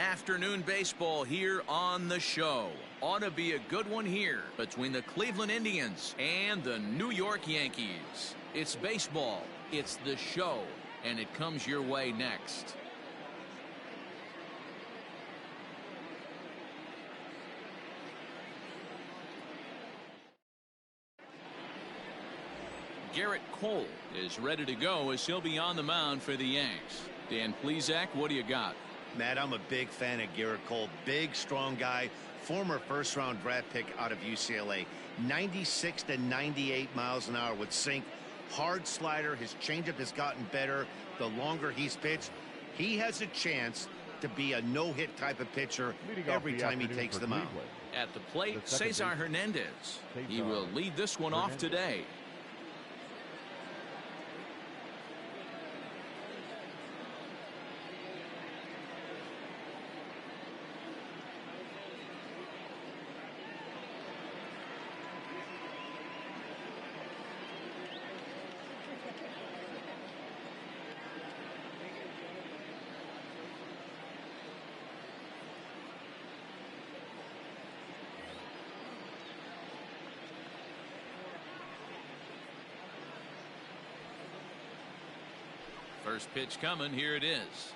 Afternoon baseball here on the show. Ought to be a good one here between the Cleveland Indians and the New York Yankees. It's baseball, it's the show, and it comes your way next. Garrett Cole is ready to go as he'll be on the mound for the Yanks. Dan Plesac, what do you got? Matt, I'm a big fan of Garrett Cole. Big, strong guy. Former first-round draft pick out of UCLA. 96 to 98 miles an hour with sink. Hard slider. His changeup has gotten better the longer he's pitched. He has a chance to be a no-hit type of pitcher every time he takes the mound. At the plate, Cesar Hernandez. He will lead this one off today. First pitch coming. Here it is.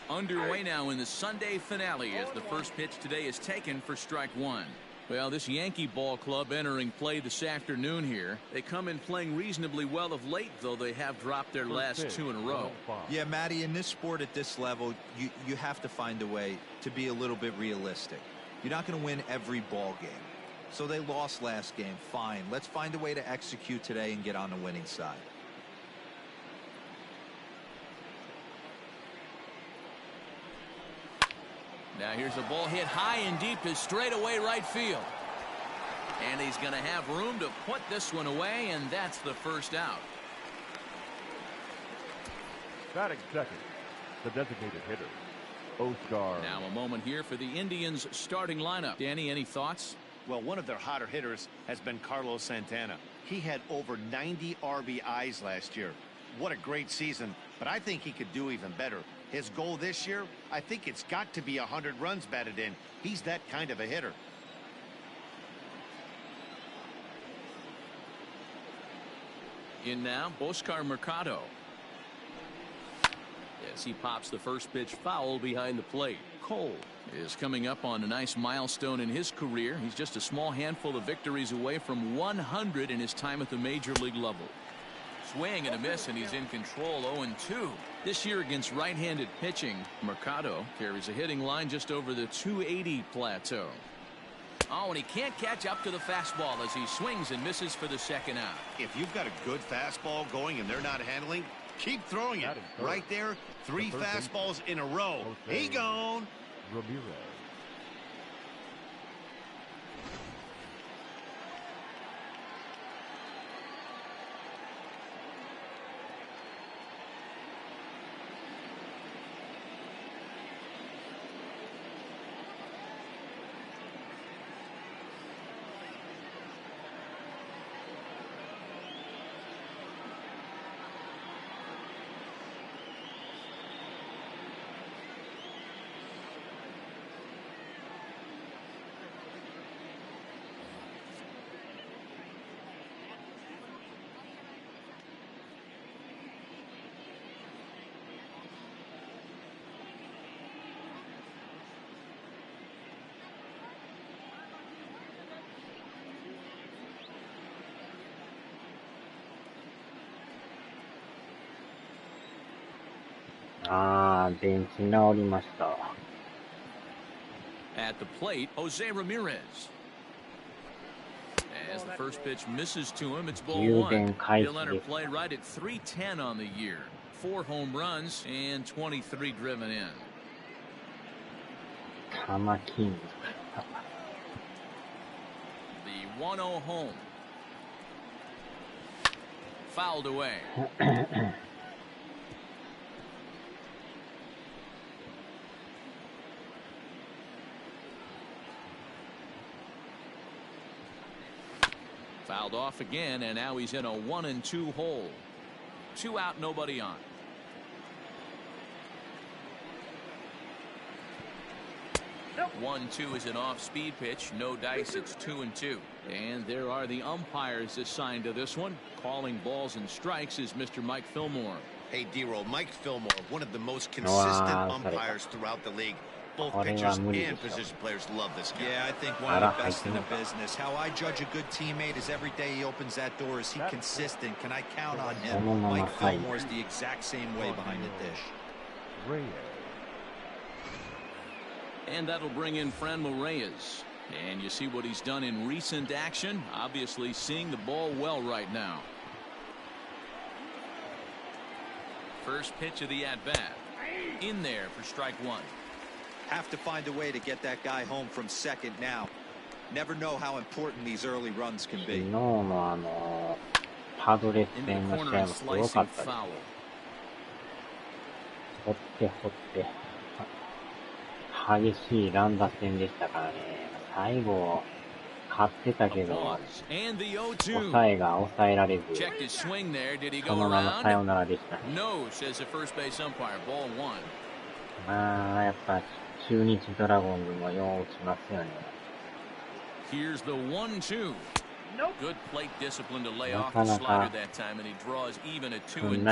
Underway now in the Sunday finale as the first pitch today is taken for strike one. Well, this Yankee ball club entering play this afternoon here. They come in playing reasonably well of late, though they have dropped their last two in a row. Yeah, Matty, in this sport at this level, you have to find a way to be a little bit realistic. You're not going to win every ball game. So they lost last game. Fine. Let's find a way to execute today and get on the winning side. Now here's a ball hit high and deep is straightaway right field. And he's going to have room to put this one away, and that's the first out. Batting second, the designated hitter, Oscar. Now a moment here for the Indians starting lineup. Danny, any thoughts? Well, one of their hotter hitters has been Carlos Santana. He had over 90 RBIs last year. What a great season, but I think he could do even better. His goal this year, I think it's got to be 100 runs batted in. He's that kind of a hitter. In now, Oscar Mercado. As he pops the first pitch foul behind the plate. Cole is coming up on a nice milestone in his career. He's just a small handful of victories away from 100 in his time at the major league level. Swing and a miss, and he's in control. 0-2 this year against right-handed pitching. Mercado carries a hitting line just over the 280 plateau. Oh, and he can't catch up to the fastball as he swings and misses for the second out. If you've got a good fastball going and they're not handling, keep throwing it. Right there, 3 fastballs in a row. He gone. Ramirez.ベンチ直りました。 At the plate, Jose Ramirez. As the first pitch misses to him, it's ball one. He'll enter play right at 310 on the year. 4 home runs and 23 driven in. 玉金。 The 1-0 home. Fouled away. Fouled off again, and now he's in a 1-2 hole. 2 out, nobody on. 1-2 is an off-speed pitch. No dice. It's 2-2. And there are the umpires assigned to this one. Calling balls and strikes is Mr. Mike Fillmore. Hey, D-Roll, Mike Fillmore, one of the most consistent umpires throughout the league. Both pitchers and position players love this guy. Yeah, I think one of the best in the business. How I judge a good teammate is every day he opens that door. Is he consistent? Can I count on him? Mike Fillmore is the exact same way behind the dish. And that'll bring in Franmil Reyes. And you see what he's done in recent action. Obviously seeing the ball well right now. First pitch of the at-bat. In there for strike one. Have to find a way to get that guy home from second now. Never know how important these early runs can be. 昨日のパドレス戦の試合もすごかったです。掘って掘って激しい乱打戦でしたからね。最後勝ってたけど抑えが抑えられずそのままサヨナラでしたね。まあやっぱ中日ドラゴンズもよう打ちますよね。Here's the 1-2. Good plate discipline to lay off the slider that time, and he draws even at 2-2.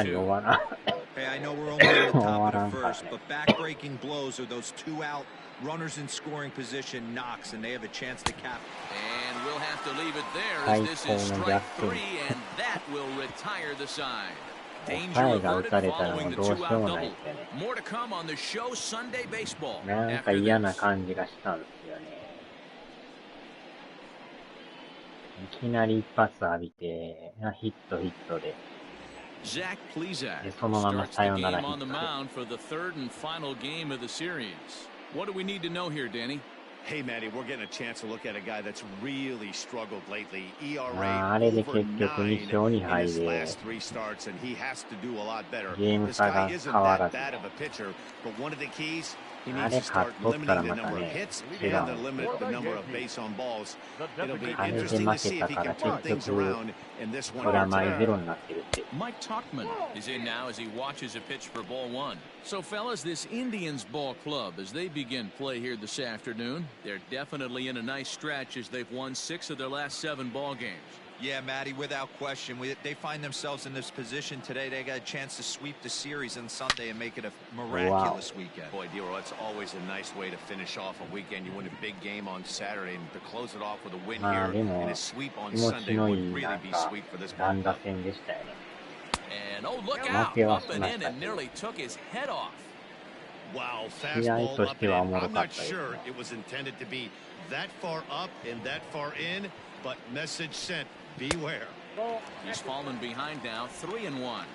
Hey, I know we're only in the top of the first, but back-breaking blows are those two out runners in scoring position knocks, and they have a chance to cap. And we'll have to leave it there as this is strike three, and that will retire the side. Danger averted following the two-out double. More to come on the show Sunday Baseball. なんか嫌な感じがしたんですよね。いきなり一発浴びてヒットで。Zach Plesac そのまま starts サ the ヨナラ game ヒ on the ット。 mound for the third and final game of the series. What do we need to know here, Danny? Hey, Manny, we're getting a chance to look at a guy that's really struggled lately. あれで ERA 結 over 局2 9 勝2 in 敗 his で last 3 starts, and he has to do a lot better. ゲーム This 差が guy isn't 変わら that ず。 bad of a pitcher, but one of the keys, he あ needs れ to 勝 start っとったら limiting the また number of ね hits 違う and ん to ですけ limit ど the number of base on balls. It'll be あれで interesting 負 to け see た if he から can turn 結 things 局 around in this プ one. ラマイゼロになってるって。 Mike Tauchman is in now as he watches a pitch for ball one. So, fellas, this Indians ball club, as they begin play here this afternoon, they're definitely in a nice stretch as they've won 6 of their last 7 ball games. Yeah, Matty, without question. They find themselves in this position today. They got a chance to sweep the series on Sunday and make it a miraculous weekend. Boy, Dero, that's always a nice way to finish off a weekend. You win a big game on Saturday, and to close it off with a win まあ here でも and a sweep on 気持 Sunday ちのい would い really なん be か sweet for this ball 乱打 club. 戦でしたよね。 And oh, look 負 out! けは Up し and ま in した and けど。 nearly took his head off. Wow, 試合 fastball と up して and はお in. もろ I'm かっ not たですね。 sure it was intended to be that far up and that far in, but message sent, beware. He's fallen behind now, 3-1.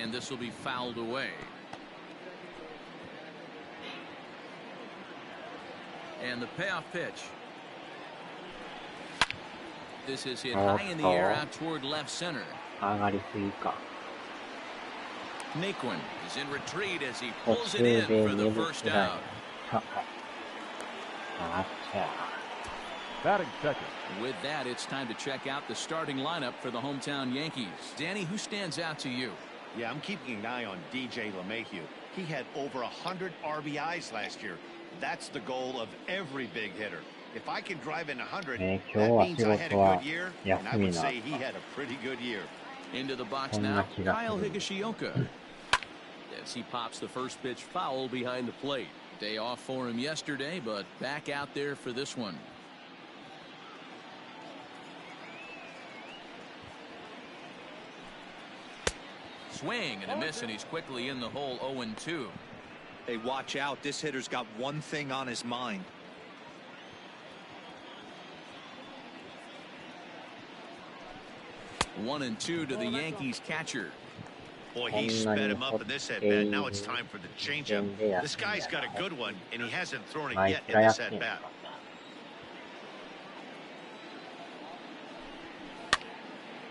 And this will be fouled away. And the payoff pitch. This is hit high in the air out toward left center. 上がりすぎか。 Naquin is in retreat as he 途 pulls 中 it で in for 寝 the る first くらい。 out. あっちゃ。 Batting second. With that, it's time to check out the starting lineup for the hometown Yankees. Danny, who stands out to you? Yeah, I'm keeping an eye on DJ LeMahieu. He had over 100 RBIs last year. That's the goal of every big hitter. If I can drive in 100, that 今日は means 仕 I had 事 a は good year, 休 and I み would な say he had a pretty good year. Into the box そんな now, 気がす Kyle る。 Higashioka. As he pops the first pitch foul behind the plate. Day off for him yesterday, but back out there for this one. Swing and a miss, and he's quickly in the hole 0-2. Hey, watch out. This hitter's got one thing on his mind. One and two to the Yankees catcher. Boy, he sped him up in this at-bat. Now it's time for the changeup. This guy's got a good one, and he hasn't thrown it yet in this at-bat.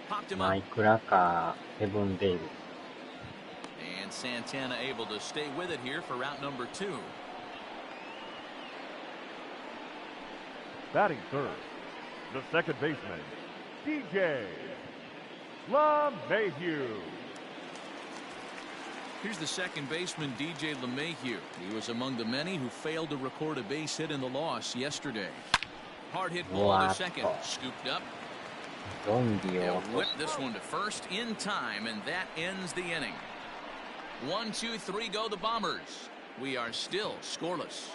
Popped him マ up. イクラかセブンデイビス。 And Santana able to stay with it here for route number 2. Batting third, the second baseman, DJ. LeMahieu. Here's the second baseman, DJ LeMahieu. He was among the many who failed to record a base hit in the loss yesterday. Hard hit ball to second. Scooped up. They'll whip this one to first in time, and that ends the inning. 1, 2, 3 go the Bombers. We are still scoreless.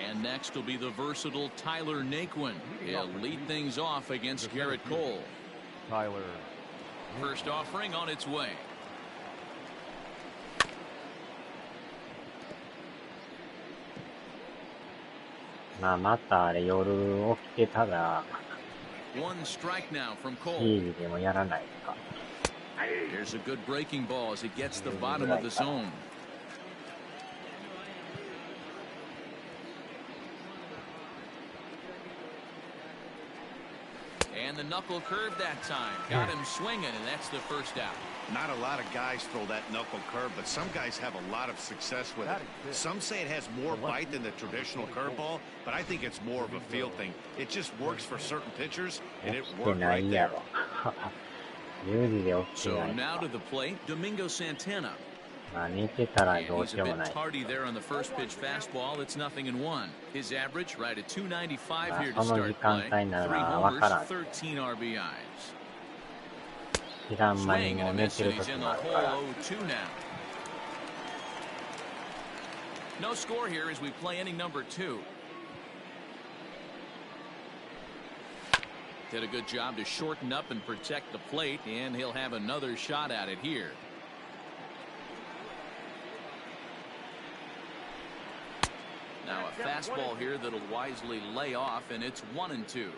And next will be the versatile Tyler Naquin. He'll lead things off against Garrett Cole. Tyler. First offering on its way.またあれ夜起きてたら One strike now from Cole. シーズでもやらないか。 There's a good breaking ball as it gets the bottom of the zone. And the knuckle curve that time. Got him swinging, and that's the first out. Not a lot of guys throw that knuckle curve, but some guys have a lot of success with it. Some say it has more bite than the traditional curveball, but I think it's more of a feel thing. It just works for certain pitchers, and it worked right there. So now to the plate, Domingo Santana. 寝てたら And どう he's し a ようも bit ない。 tardy there on the first pitch fastball. It's 0-1. His average right at 295 here to その時 start 間 play. 帯な 3 らわからん。 homers, 13 RBIs. 知らん間に Swing も and う a 寝 miss, てる and he's 時 in も the あるか hole ら。 0-2 now. No score here as we play inning number 2. Did a good job to shorten up and protect the plate, and he'll have another shot at it here. Now a fastball here that'll wisely lay off, and it's 1-2.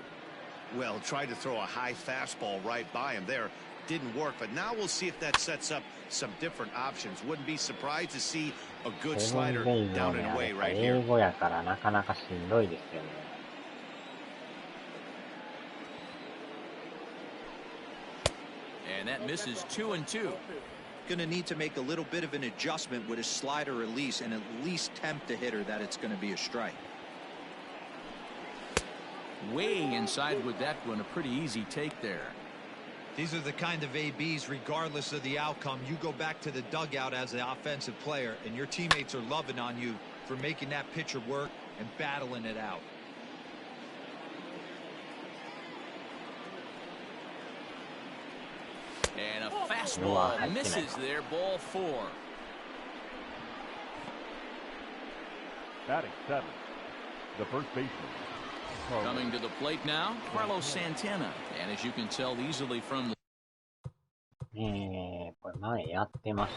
Well, tried to throw a high fastball right by him there. Didn't work, but now we'll see if that sets up some different options. Wouldn't be surprised to see a good セブ slider ンデイズ down の and ね、あ away れ right 英 here. 語やからなかなかしんどいですよね。And that misses 2-2. Going to need to make a little bit of an adjustment with his slider release and at least tempt the hitter that it's going to be a strike. Way inside with that one. A pretty easy take there. These are the kind of ABs, regardless of the outcome, you go back to the dugout as the offensive player, and your teammates are loving on you for making that pitcher work and battling it out. And a fastball misses there. Ball 4. Batting 7. The first baseman. Coming to the plate now, Carlos Santana. And as you can tell easily from the... これ前やってまし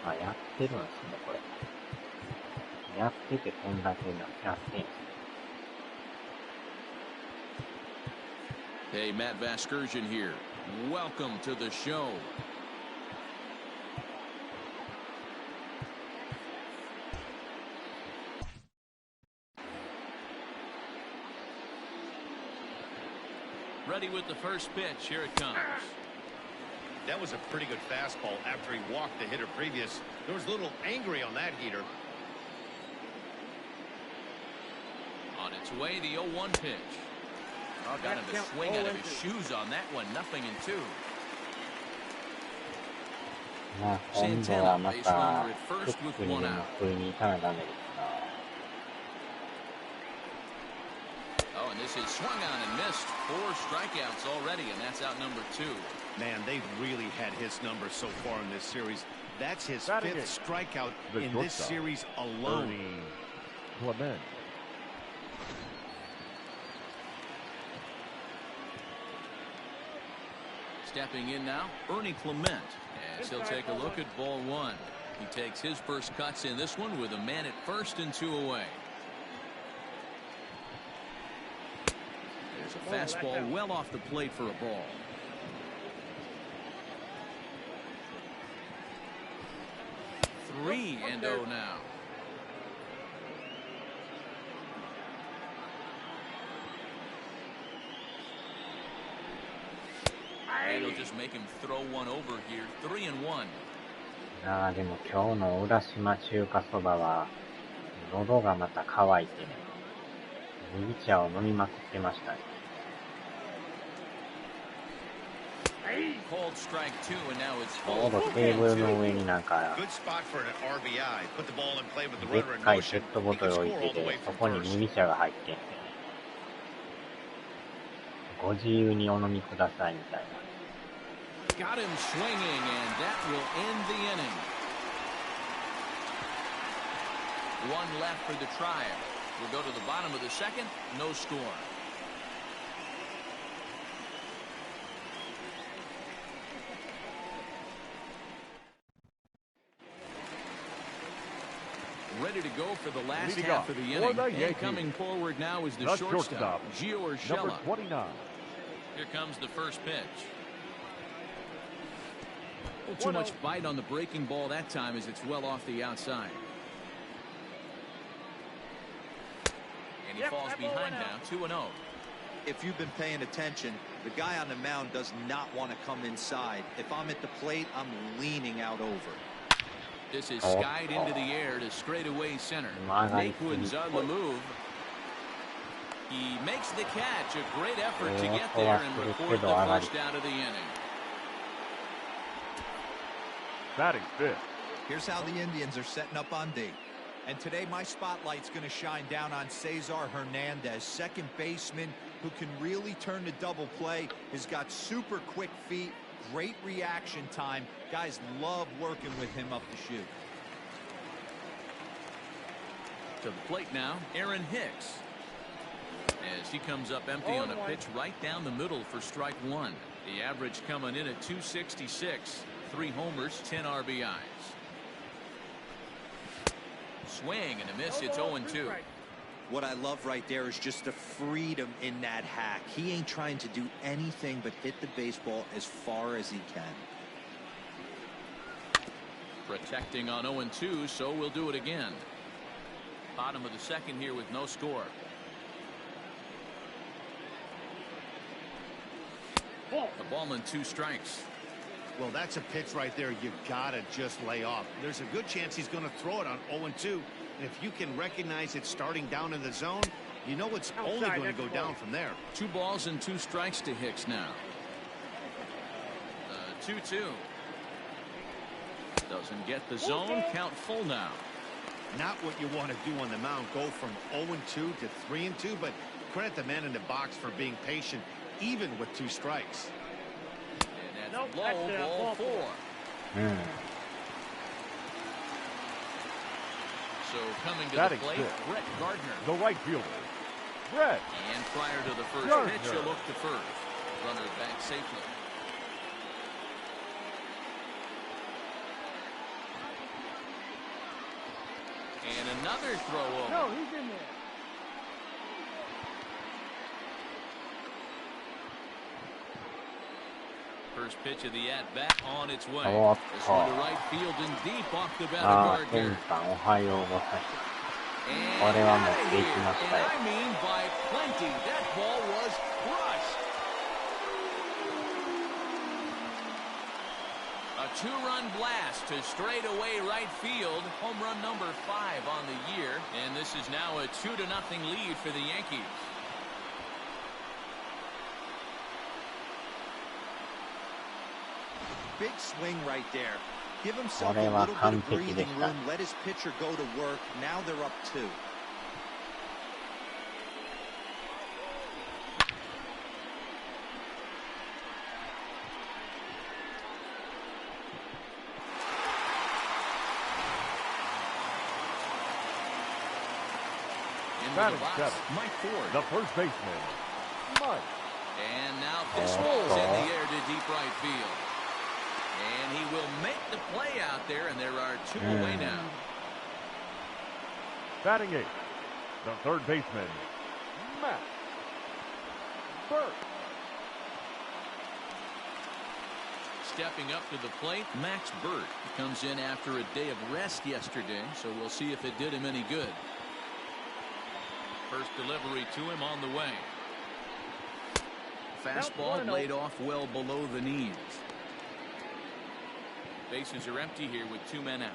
た。あ、やってるんですね、これ。やっててこんだけやってんすね。Hey, Matt Vasgersian here. Welcome to the show. Ready with the first pitch. Here it comes. That was a pretty good fastball after he walked the hitter previous. There was a little angry on that heater. On its way, the 0-1 pitch. Oh, got him to swing out of his shoes on that one. 0-2. まあ、今度はまた、フックにでも食いに行かなダメですな。Oh, and this is swung on and missed. 4 strikeouts already, and that's out number 2. Man, they've really had his numbers so far in this series. That's his Batting 5th strikeout in this shortstop, series alone. Clement. Stepping in now, Ernie Clement. As he'll take a look at ball 1. He takes his first cuts in this one with a man at first and 2 away. There's a fastball well off the plate for a ball. Three and 0 now. And he'll just make him throw one over here. 3-1. ああ、でも今日の浦島中華そばは、喉がまた乾いてね、麦茶を飲みまくってましたね。ちょうどテーブルの上になんか、でっかいペットボトル置いてて、そこに麦茶が入ってんで、ご自由にお飲みくださいみたいな。Got him swinging, and that will end the inning. One left for the trial. We'll go to the bottom of the second. No score. Ready to go for the last half of the inning. And coming forward now is the shortstop, Gio Urshela. Number 29. Here comes the first pitch. Too much bite on the breaking ball that time as it's well off the outside. And he falls behind now, 2-0. If you've been paying attention, the guy on the mound does not want to come inside. If I'm at the plate, I'm leaning out over. This is skied into the air to straightaway center. Naquin's on the move. He makes the catch. A great effort to get there and record the first out of the inning. Batting fifth. Here's how the Indians are setting up on D. And today my spotlight's going to shine down on Cesar Hernandez, second baseman who can really turn the double play. Has got super quick feet, great reaction time. Guys love working with him up the chute. To the plate now, Aaron Hicks. As he comes up empty on a pitch right down the middle for strike one. The average coming in at 266. 3 homers, 10 RBIs. Swing and a miss. It's 0-2. What I love right there is just the freedom in that hack. He ain't trying to do anything but hit the baseball as far as he can. Protecting on 0-2, so we'll do it again. Bottom of the second here with no score. A ball and 2 strikes. Well, that's a pitch right there you gotta just lay off. There's a good chance he's going to throw it on 0-2. And if you can recognize it starting down in the zone, you know it's only going to go down from there. 2 balls and 2 strikes to Hicks now. 2-2. Doesn't get the zone. Count full now. Not what you want to do on the mound. Go from 0-2 to 3-2, but credit the man in the box for being patient, even with 2 strikes. Low, ball 4. So coming to the plate, Brett Gardner. The right fielder, Brett. And prior to the first pitch, he'll look to first. Runner back safely. And another throw over. No, he's in there. First pitch of the at-bat on its way. This one to right field and deep off the bat of Gardner. And I mean by plenty. That ball was crushed. A 2-run blast to straightaway right field. Home run number 5 on the year. And this is now a 2-0 lead for the Yankees. Big swing right there. Give himself a little bit of breathing room. Let his pitcher go to work. Now they're up 2. Batting 7, Mike Ford, the first baseman, Mike. And now this ball's in the air to deep right field. And he will make the play out there, and there are 2 away now. Batting 8, the third baseman, Matt Burt. Stepping up to the plate, Max Burt. He comes in after a day of rest yesterday, so we'll see if it did him any good. First delivery to him on the way. Fastball laid off well below the knees. Bases are empty here with 2 men out.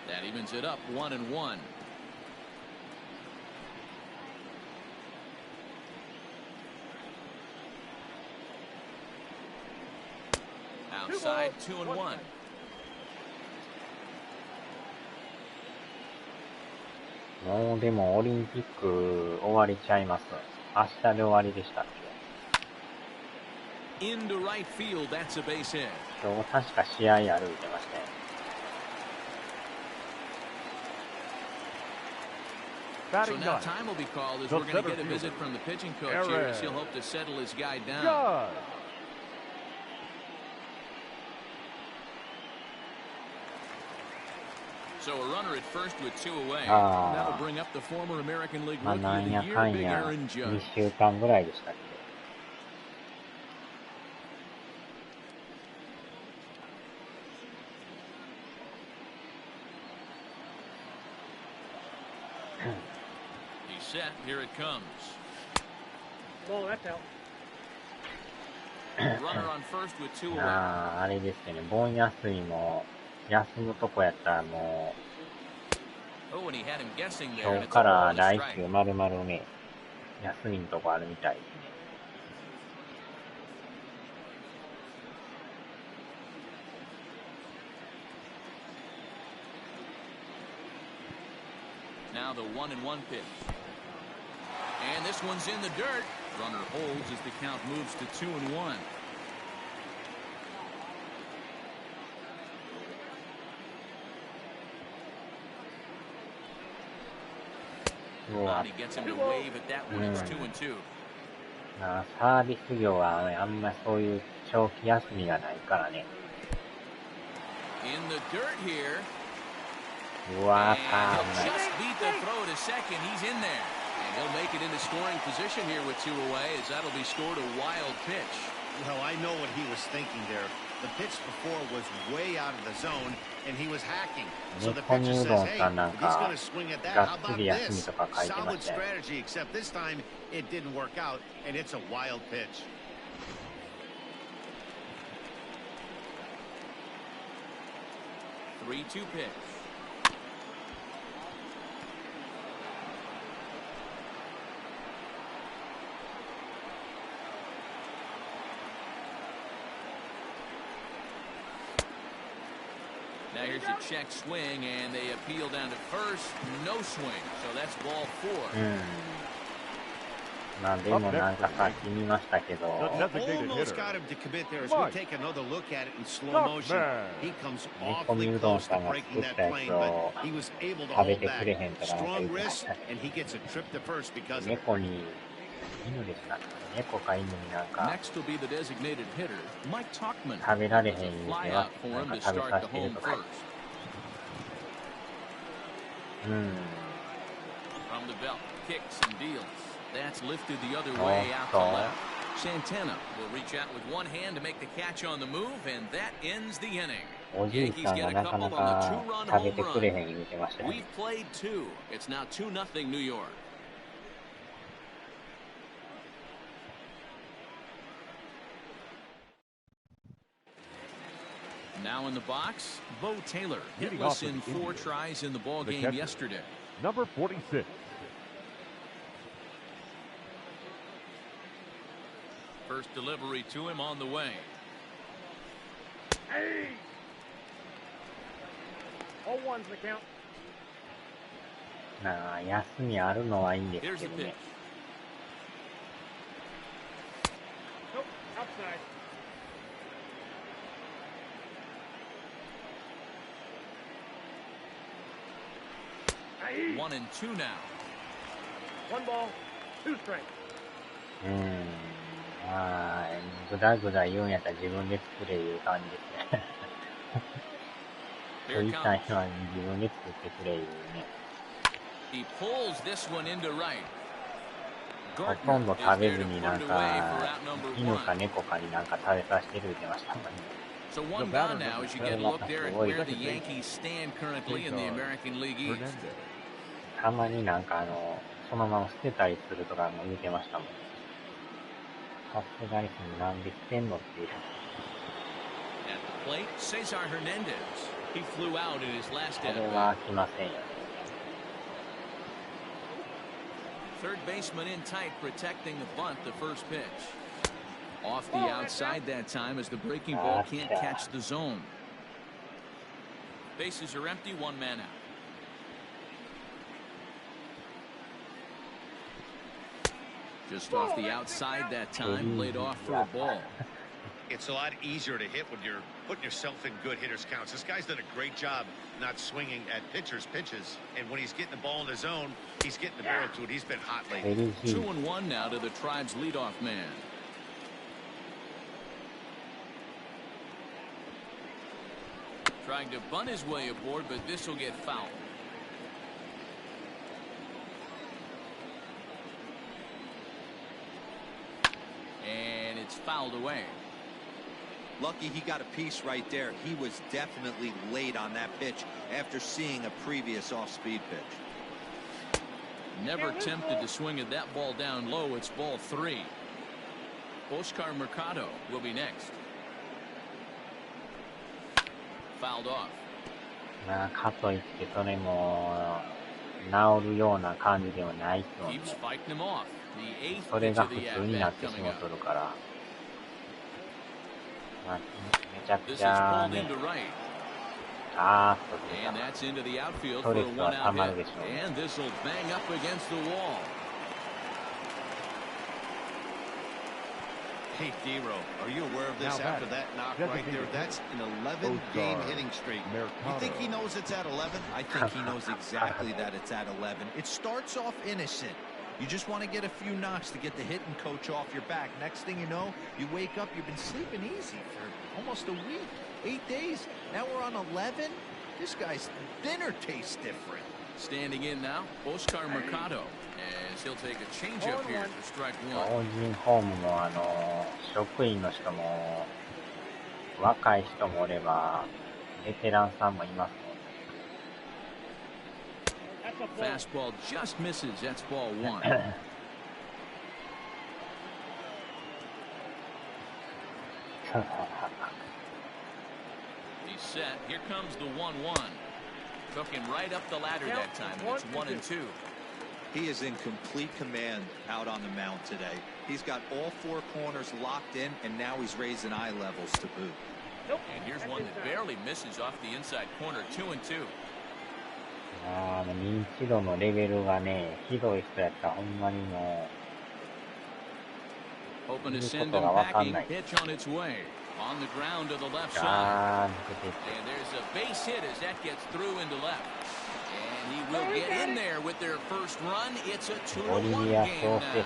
That evens it up 1-1. Outside 2-1. もうでもオリンピック終わりちゃいます。明日で終わりでしたっけ。 Into right field, that's a base hit. 今日確か試合ある言ってましたよ。So now time will be called as we're going to get a visit from the pitching coach here as he'll hope to settle his guy down. So a runner at first with 2 away. That'll bring up the former American League Rookie of the Year, Big Aaron Judge. 2週間ぐらいでしたっけ。He's set. Here it comes. Ball, that's out. Runner on first with 2 away. あれですよね。盆休みも休むとこやったらもう今日から来週まるまるね休みのとこあるみたいですね。Now the 1-1 pitch. And this one's in the dirt. Runner holds as the count moves to 2-1. He gets him to wave at that one. It's 2-2. サービス業はあんまそういう長期休みがないからね。In the dirt here. うわー、just beat the throw to second. He's in there. And he'll make it into scoring position here with 2 away as that'll be scored a wild pitch. Well, I know what he was thinking there. The pitch before was way out of the zone, and he was hacking. So the pitcher says, hey, if he's going to swing at that, how about this? Solid strategy, except this time it didn't work out, and it's a wild pitch. Three-two pitch. Now here's a check swing, and they appeal down to first. No swing, so that's ball 4. まあでもなんかさっき見ましたけど almost got him to commit there as we take another look at it in slow motion. He comes awfully close to breaking that plane, but he was able to hold back. Strong wrist, and he gets a trip to first because of it. 猫に犬でしたっけ。猫か犬になんか Next will be the designated hitter, Mike Tauchman. 食べられへんには Fly なん out for him か to 食べ start さ the せてる home とか first. From the belt, kicks and deals. That's lifted the other way out to left. Santana will reach out with one hand to make the catch on the move, and that ends the inning. おじいさんがなかなか食べてくれへん言ってましたね。 We've played 2. It's now 2-0 New York. Now in the box, Bo Taylor, hitless in 4 tries in the ball game yesterday. Number 46. First delivery to him on the way. Hey! 0-1's the count. なあ、休みあるのはいいんですけどね。Nope, outside. 1-2 now. 1 ball, 2 strikes. まあ、ぐだぐだ言うんやったら自分で作れいう感じですね。そういった人は自分で作ってくれいうね。He pulls this one into right. ほとんど食べずになんか犬か猫かになんか食べさせてる言ってましたもんね。So one down now as you get a look there at where the Yankees stand currently in the American League East. たまになんかそのまま捨てたりするとかも言ってましたもん。さすがになんで来てんのっていう。At the plate, Cesar Hernandez. He flew out in his last これ at は bat. 来ませんよね。Third baseman in tight, protecting the bunt, the first pitch. Off the outside that time as the breaking ball can't catch the zone. Bases are empty, one man out. Just off the outside that time, laid off for a ball. It's a lot easier to hit when you're putting yourself in good hitters' counts. This guy's done a great job not swinging at pitchers' pitches. And when he's getting the ball in his zone, he's getting the barrel to it. He's been hot lately. 2-1 now to the Tribe's leadoff man. Trying to bunt his way aboard, but this will get fouled. And it's fouled away. Lucky he got a piece right there. He was definitely late on that pitch after seeing a previous off-speed pitch. Never tempted to swing at that ball down low. It's ball 3. Oscar Mercado will be next. Fouled off. まあ、かといってそれも治るような感じではないと思う。 Keeps fighting him off. The eighth それ pitch が of 普 the 通にな at ってし bat ま coming っと up. るから、まあ、めちゃく This ち is ゃ pulled ね、 into right. あーっと出 And た。 that's into the outfield ス for ト a レスは one た out まる hit. でしょうね。 And this will bang up against the wall. Hey, D-Row, are you aware of this Now after batting. that knock Designated right there? hitter. That's an 11-game Oscar hitting streak. You Mercado. think he knows it's at 11? I think he knows exactly that it's at 11. It starts off innocent. You just want to get a few knocks to get the hitting coach off your back. Next thing you know, you wake up, you've been sleeping easy for almost a week, 8 days. Now we're on 11. This guy's dinner tastes different. Standing in now, Oscar Mercado. As he'll take a changeup here for strike 老 one. 人ホームも職員の人も若い人もおればベテランさんもいますもんね。 That's a ball. Fastball just misses. That's ball 1. He's set. Here comes the 1-1. Took him right up the ladder that time. And it's 1-2. He is in complete command out on the mound today. He's got all 4 corners locked in, and now he's raising eye levels to boot. Nope. And here's That's one inside. that barely misses off the inside corner. 2-2. 認知度のレベルがね、ひどい人やったらほんまにも Hoping to う、言う send こ him とがわかん packing. ない。 Pitch on its way. On the ground to the left side. あー、抜けていって And there's a base hit as that gets through into left. And he will get in there with their first run. It's a ボリ 2-1 ビア game ソーセ now.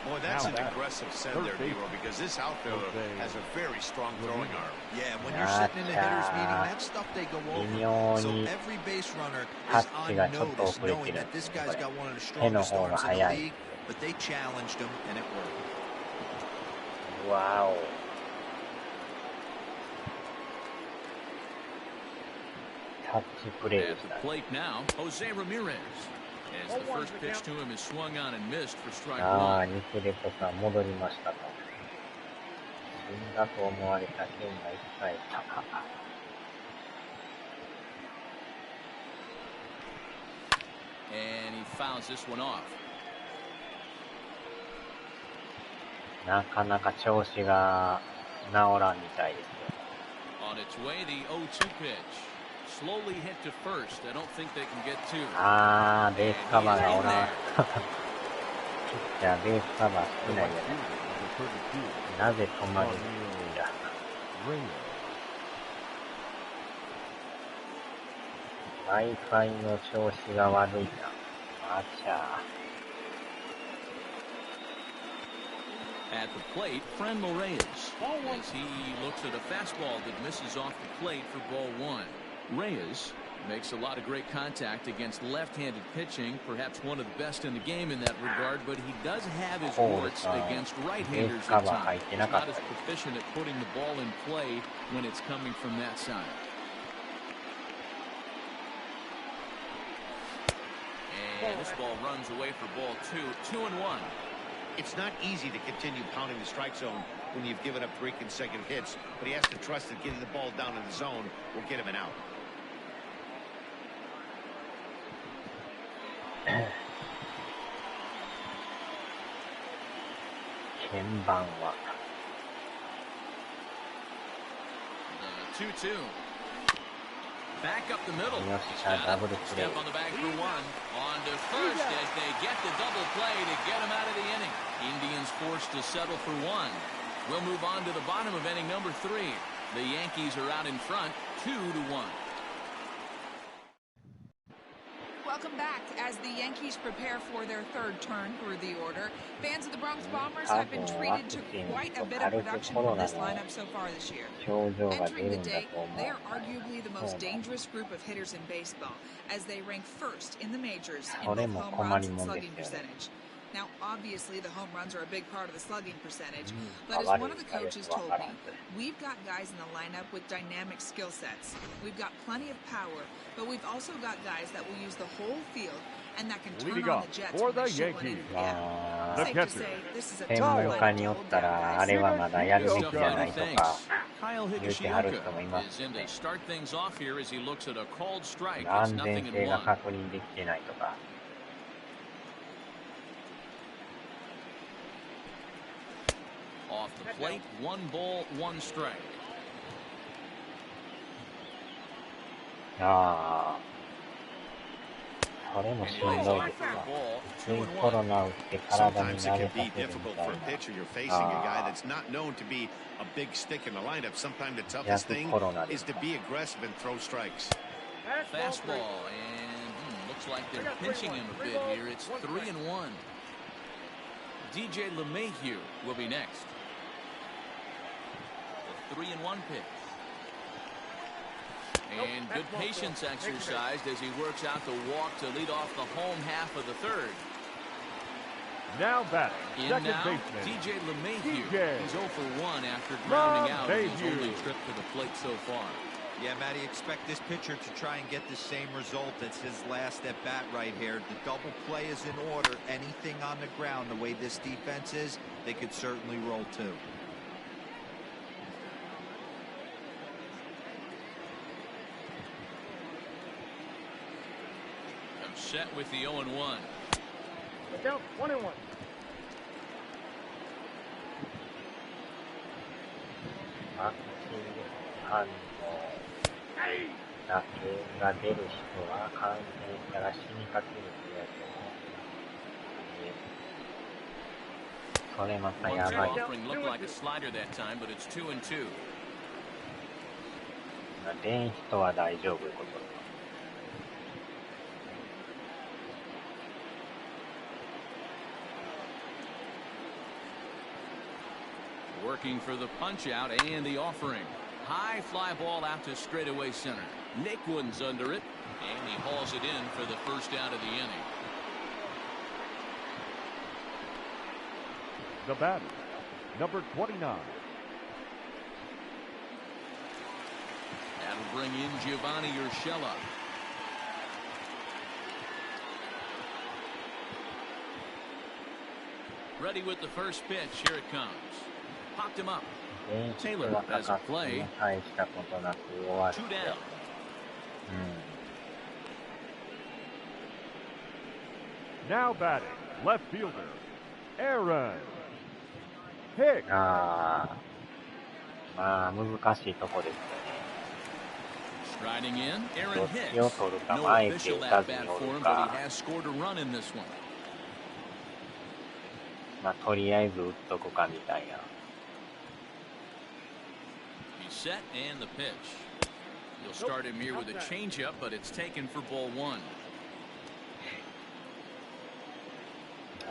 Boy, that's Now an batting. aggressive send Third there, base. D-Row, because this outfielder has a very strong throwing arm. Yeah, when you're sitting in a hitter's meeting, that stuff they go over. So every base runner is on notice, knowing that this guy's got one of the strongest arms in the league, but they challenged him, and it worked. わお。タッチプレーで At し the たね。 plate now, Jose Ramirez. As the first pitch to him is swung on and missed for strike ああ、 one. ニクレトさん戻りましたか。死んだと思われた剣がいっぱいいた。 And he fouls this one off. なかなか調子が治らんみたいですよ。 On its way, the 0-2 pitch. Slowly hit to first. I don't think they can get two. ああ、ベースカバーがおらん。じゃあベースカバー少ないよね。なぜ止まるんだ。Wi-Fi の調子が悪いな。あちゃ At the plate, Franmil Reyes. As he looks at a fastball that misses off the plate for ball 1. Reyes makes a lot of great contact against left-handed pitching, perhaps one of the best in the game in that regard, but he does have his warts against right-handers at times. He's not as proficient at putting the ball in play when it's coming from that side. And this ball runs away for ball 2. 2-1. It's not easy to continue pounding the strike zone when you've given up 3 consecutive hits, but he has to trust that getting the ball down in the zone will get him an out. 鍵盤は 2-2. Back up the middle. よっしゃ、ダブルプレ Step on the bag for 1. On to first as they get the double play to get him out of the inning. Indians forced to settle for 1. We'll move on to the bottom of inning number 3. The Yankees are out in front, 2-1. Welcome back. As the Yankees prepare for their third turn through the order, fans of the Bronx Bombers have been treated to quite a bit of production from this lineup so far this year. Entering the day, they are arguably the most dangerous group of hitters in baseball, as they rank first in the majors in both home runs and slugging percentage. Now, obviously, the home runs are a big part of the slugging percentage, but as one of the coaches told me, we've got guys in the lineup with dynamic skill sets. We've got plenty of power, but we've also got guys that will use the whole field and that can turn on the Jets when they shoot one into the gap. Safe to say, this is a tough lineup to hold down, guys. Kyle Higashioka is in to start things off here as he looks at a called strike. It's nothing in 1. Off the plate, 1 ball, 1 strike. それもしんどいですわ。普通にコロナ打って体に慣れさせるみたいな。Fastball, and looks like they're pinching him a bit here. It's 3-1. DJ LeMahieu will be next. The 3-1 pitch. And good patience exercised as he works out the walk to lead off the home half of the third. Now batting, second baseman, DJ LeMahieu. He's 0 for 1 after grounding out in his only trip to the plate so far. Yeah, Matty, expect this pitcher to try and get the same result. It's his last at bat right here. The double play is in order. Anything on the ground, the way this defense is, they could certainly roll too. I'm set with the 0-1. Count 1-1. 打球が出る人は感染者が死にかけるってやつを、それまたやばい。出ん人は大丈夫いうこと。Working for the punch out and the offering. High fly ball out to straightaway center. Naquin's under it, and he hauls it in for the first out of the inning. The batter, number 29. That'll bring in Giovanni Urshela. Ready with the first pitch. Here it comes. Popped him up. Taylor has a play. 大したことなく終わる。 2 down. Now batting, left fielder, Aaron Hicks. まあ難しいとこですよね。 Striding in, Aaron どっ Hicks. ちを取るか、 No あえて official 打た at ずに bat お for る him, but he か、 has scored a run in this one. まあとりあえず打っとくかみたいな。 He's set and the pitch. You'll start him here with a changeup, but it's taken for ball 1.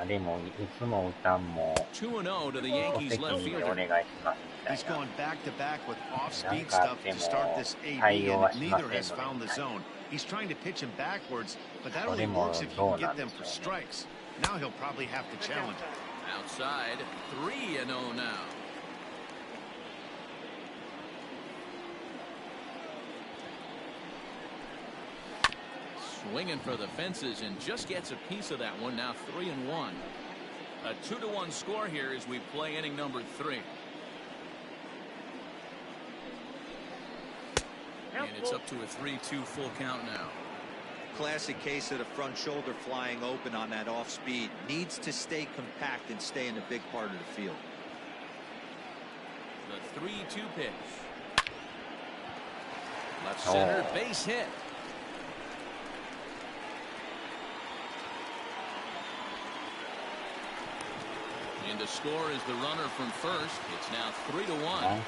でも打つも打たんも 2-0 to the お Yankees 責 left 任でお fielder. 願いしますみ He's たいな。 gone back to back with off-speed なんかあ stuff って to も start this AB, 対応は and しま neither せん has の found で the zone. He's trying to pitch him backwards, but that そ only れも works if you ど can うな get ん them で for しょうね。 strikes. Now he'll probably have to challenge him. Outside, 3-0 now. Swinging for the fences and just gets a piece of that one. Now 3-1. A 2-1 score here as we play inning number 3. And it's up to a 3-2 full count now. Classic case of the front shoulder flying open on that off speed. Needs to stay compact and stay in a big part of the field. The 3-2 pitch. Left center, base hit. And to score is the runner from first. It's now 3-1.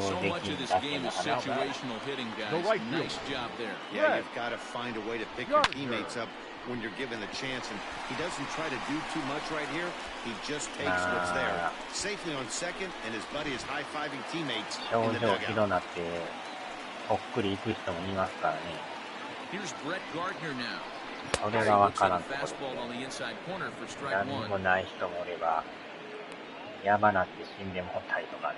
So much of this game is situational hitting, guys. Nice job there. Yeah, you've got to find a way to pick your teammates up when you're given the chance, and he doesn't try to do too much right here. He just takes what's there. Safely on second, and his buddy is high-fiving teammates in the dugout. Here's Brett Gardner now. それがわからんところで、何もない人もおれば、やばなって死んでもったりとかね。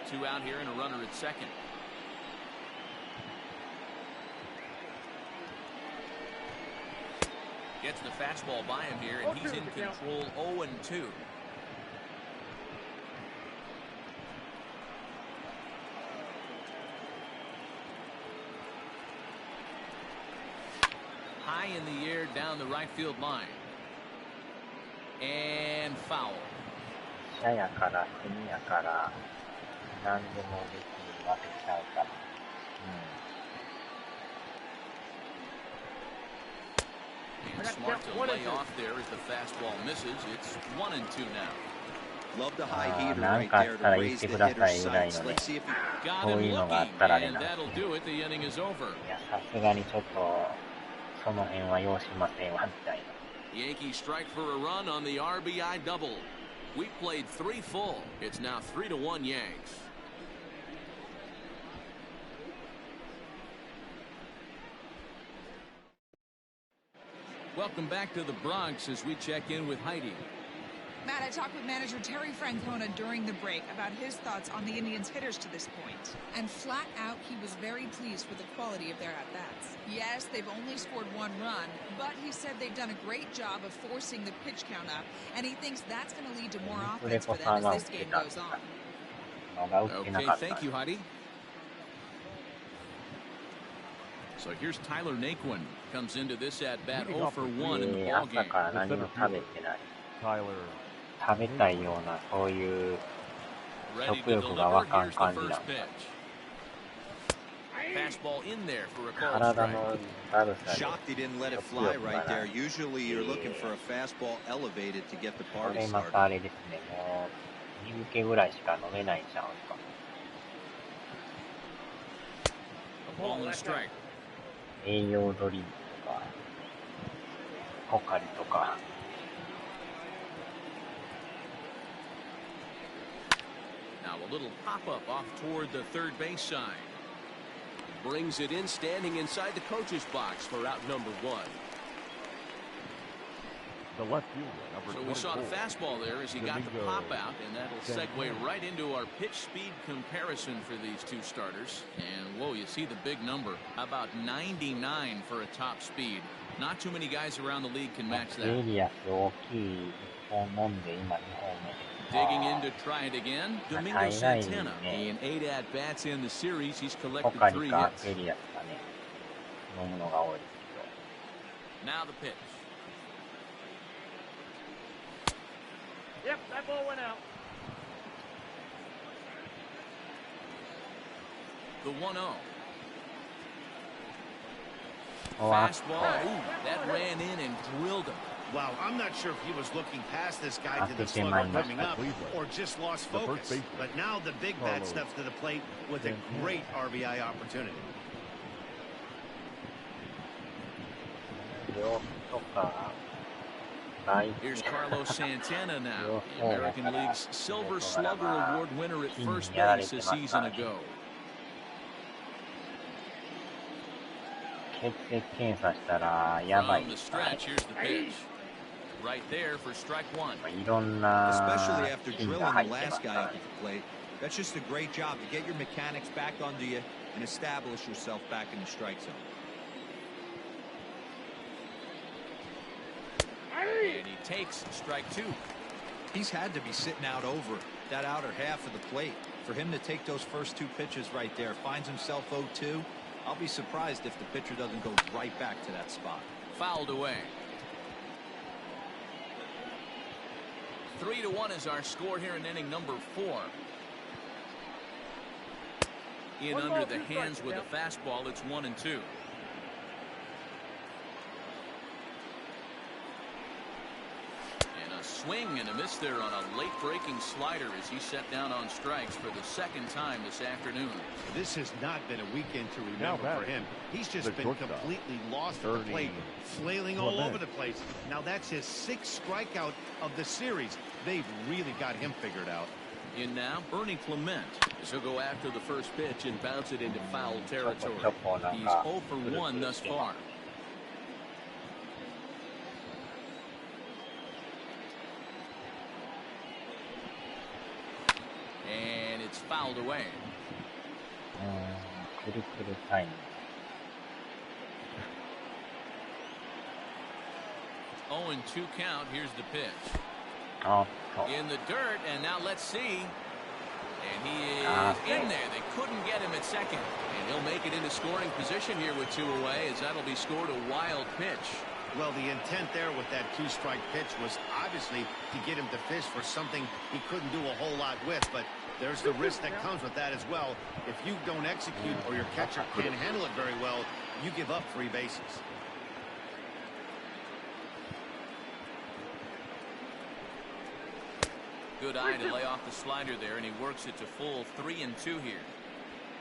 Two out here and a runner at second. Gets the fastball by him here, and he's in control 0-2. High in the air down the right field line. And foul. シャやからセミやから何でもできるわけちゃうから。And smart to lay off there as the fastball misses. It's 1-2 now. Love the high heater なん right かあっ there たら to 言っ raise て the くださ hitter's いぐらい sights. のね、 Let's see if he Got そう him いうのがあっ looking, たらね and な。い that'll do it. The inning is over. や、さすがにちょっとその辺は要しませんわみたいな。Yankees strike for a run on the RBI double. We played 3 full. It's now 3-1 Yanks. Welcome back to the Bronx as we check in with Heidi. Matt, I talked with manager Terry Francona during the break about his thoughts on the Indians' hitters to this point. And flat out, he was very pleased with the quality of their at-bats. Yes, they've only scored 1 run, but he said they've done a great job of forcing the pitch count up, and he thinks that's going to lead to more offense for them as this game goes on. Okay, thank you, Heidi. So here's Tyler Naquin. Comes into this at-bat 0 for 1 in the ballgame. 朝から何も食べてない。食べたいようなそういう食欲が湧かん感じなんだ。体のだるさで Shocked he didn't let it fly right there. Usually you're looking for a fastball elevated to get the こ party れま started. たあれですね、もう水気ぐらいしか飲めないんちゃうんか。Ball and strike. 栄養ドリンクとかポカリとか。Now a little pop-up off toward the third base side. Brings it in, standing inside the coach's box for out number 1. The left fielder, number 24. So we saw the fastball there as he got the pop out, and that'll segue right into our pitch speed comparison for these two starters. And whoa, you see the big number, about 99 for a top speed. Not too many guys around the league can match that. エリアス大きい1本飲んで今2本目。 Digging in to try it again, Domingo Santana. In 8 at-bats in the series, he's ポ collected カ 3 リか hits. エリアスがね、飲むのが多いですけど。 Now the pitch. Yep, that ball went out. The 1-0. 終わっ Fastball. Ooh, that ran in and drilled him. Wow, I'm not sure if he was looking past this guy to the 当てて slugger まいりまし coming た。 up or just lost The first focus. baseman. But now the big bat steps to the plate with a great RBI opportunity. 両とか、ライト Here's Carlos Santana now, the American League's Silver Slugger Award winner at first base a season ago. 血液検査したらやばい From the ですね。 stretch, here's the pitch. Right there for strike 1. いろんな Especially after 菌 drilling が入 the ってま last すか guy ら up at the plate. That's just a great job to get your mechanics back onto you and establish yourself back in the strike zone. And he takes strike two. He's had to be sitting out over that outer half of the plate. For him to take those first two pitches right there, finds himself 0-2. I'll be surprised if the pitcher doesn't go right back to that spot. Fouled away. 3-1 is our score here in inning number 4. In under the hands with a fastball, it's 1-2. Swing and a miss there on a late breaking slider as he set down on strikes for the second time this afternoon. This has not been a weekend to remember for him. He's just been completely lost at the plate, flailing all over the place. Now that's his 6th strikeout of the series. They've really got him figured out. In now, Bernie Clement as he'll go after the first pitch and bounce it into foul territory. He's 0 for 1 thus far. And it's fouled away. くるくるタイム。0-2 count. Here's the pitch. In the dirt, and now let's see. And he is in there. They couldn't get him at second. And he'll make it into scoring position here with 2 away, as that'll be scored a wild pitch. Well, the intent there with that 2-strike pitch was obviously to get him to fish for something he couldn't do a whole lot with, but there's the risk that comes with that as well. If you don't execute or your catcher can't handle it very well, you give up 3 bases. Good eye to lay off the slider there, and he works it to full 3-2 here.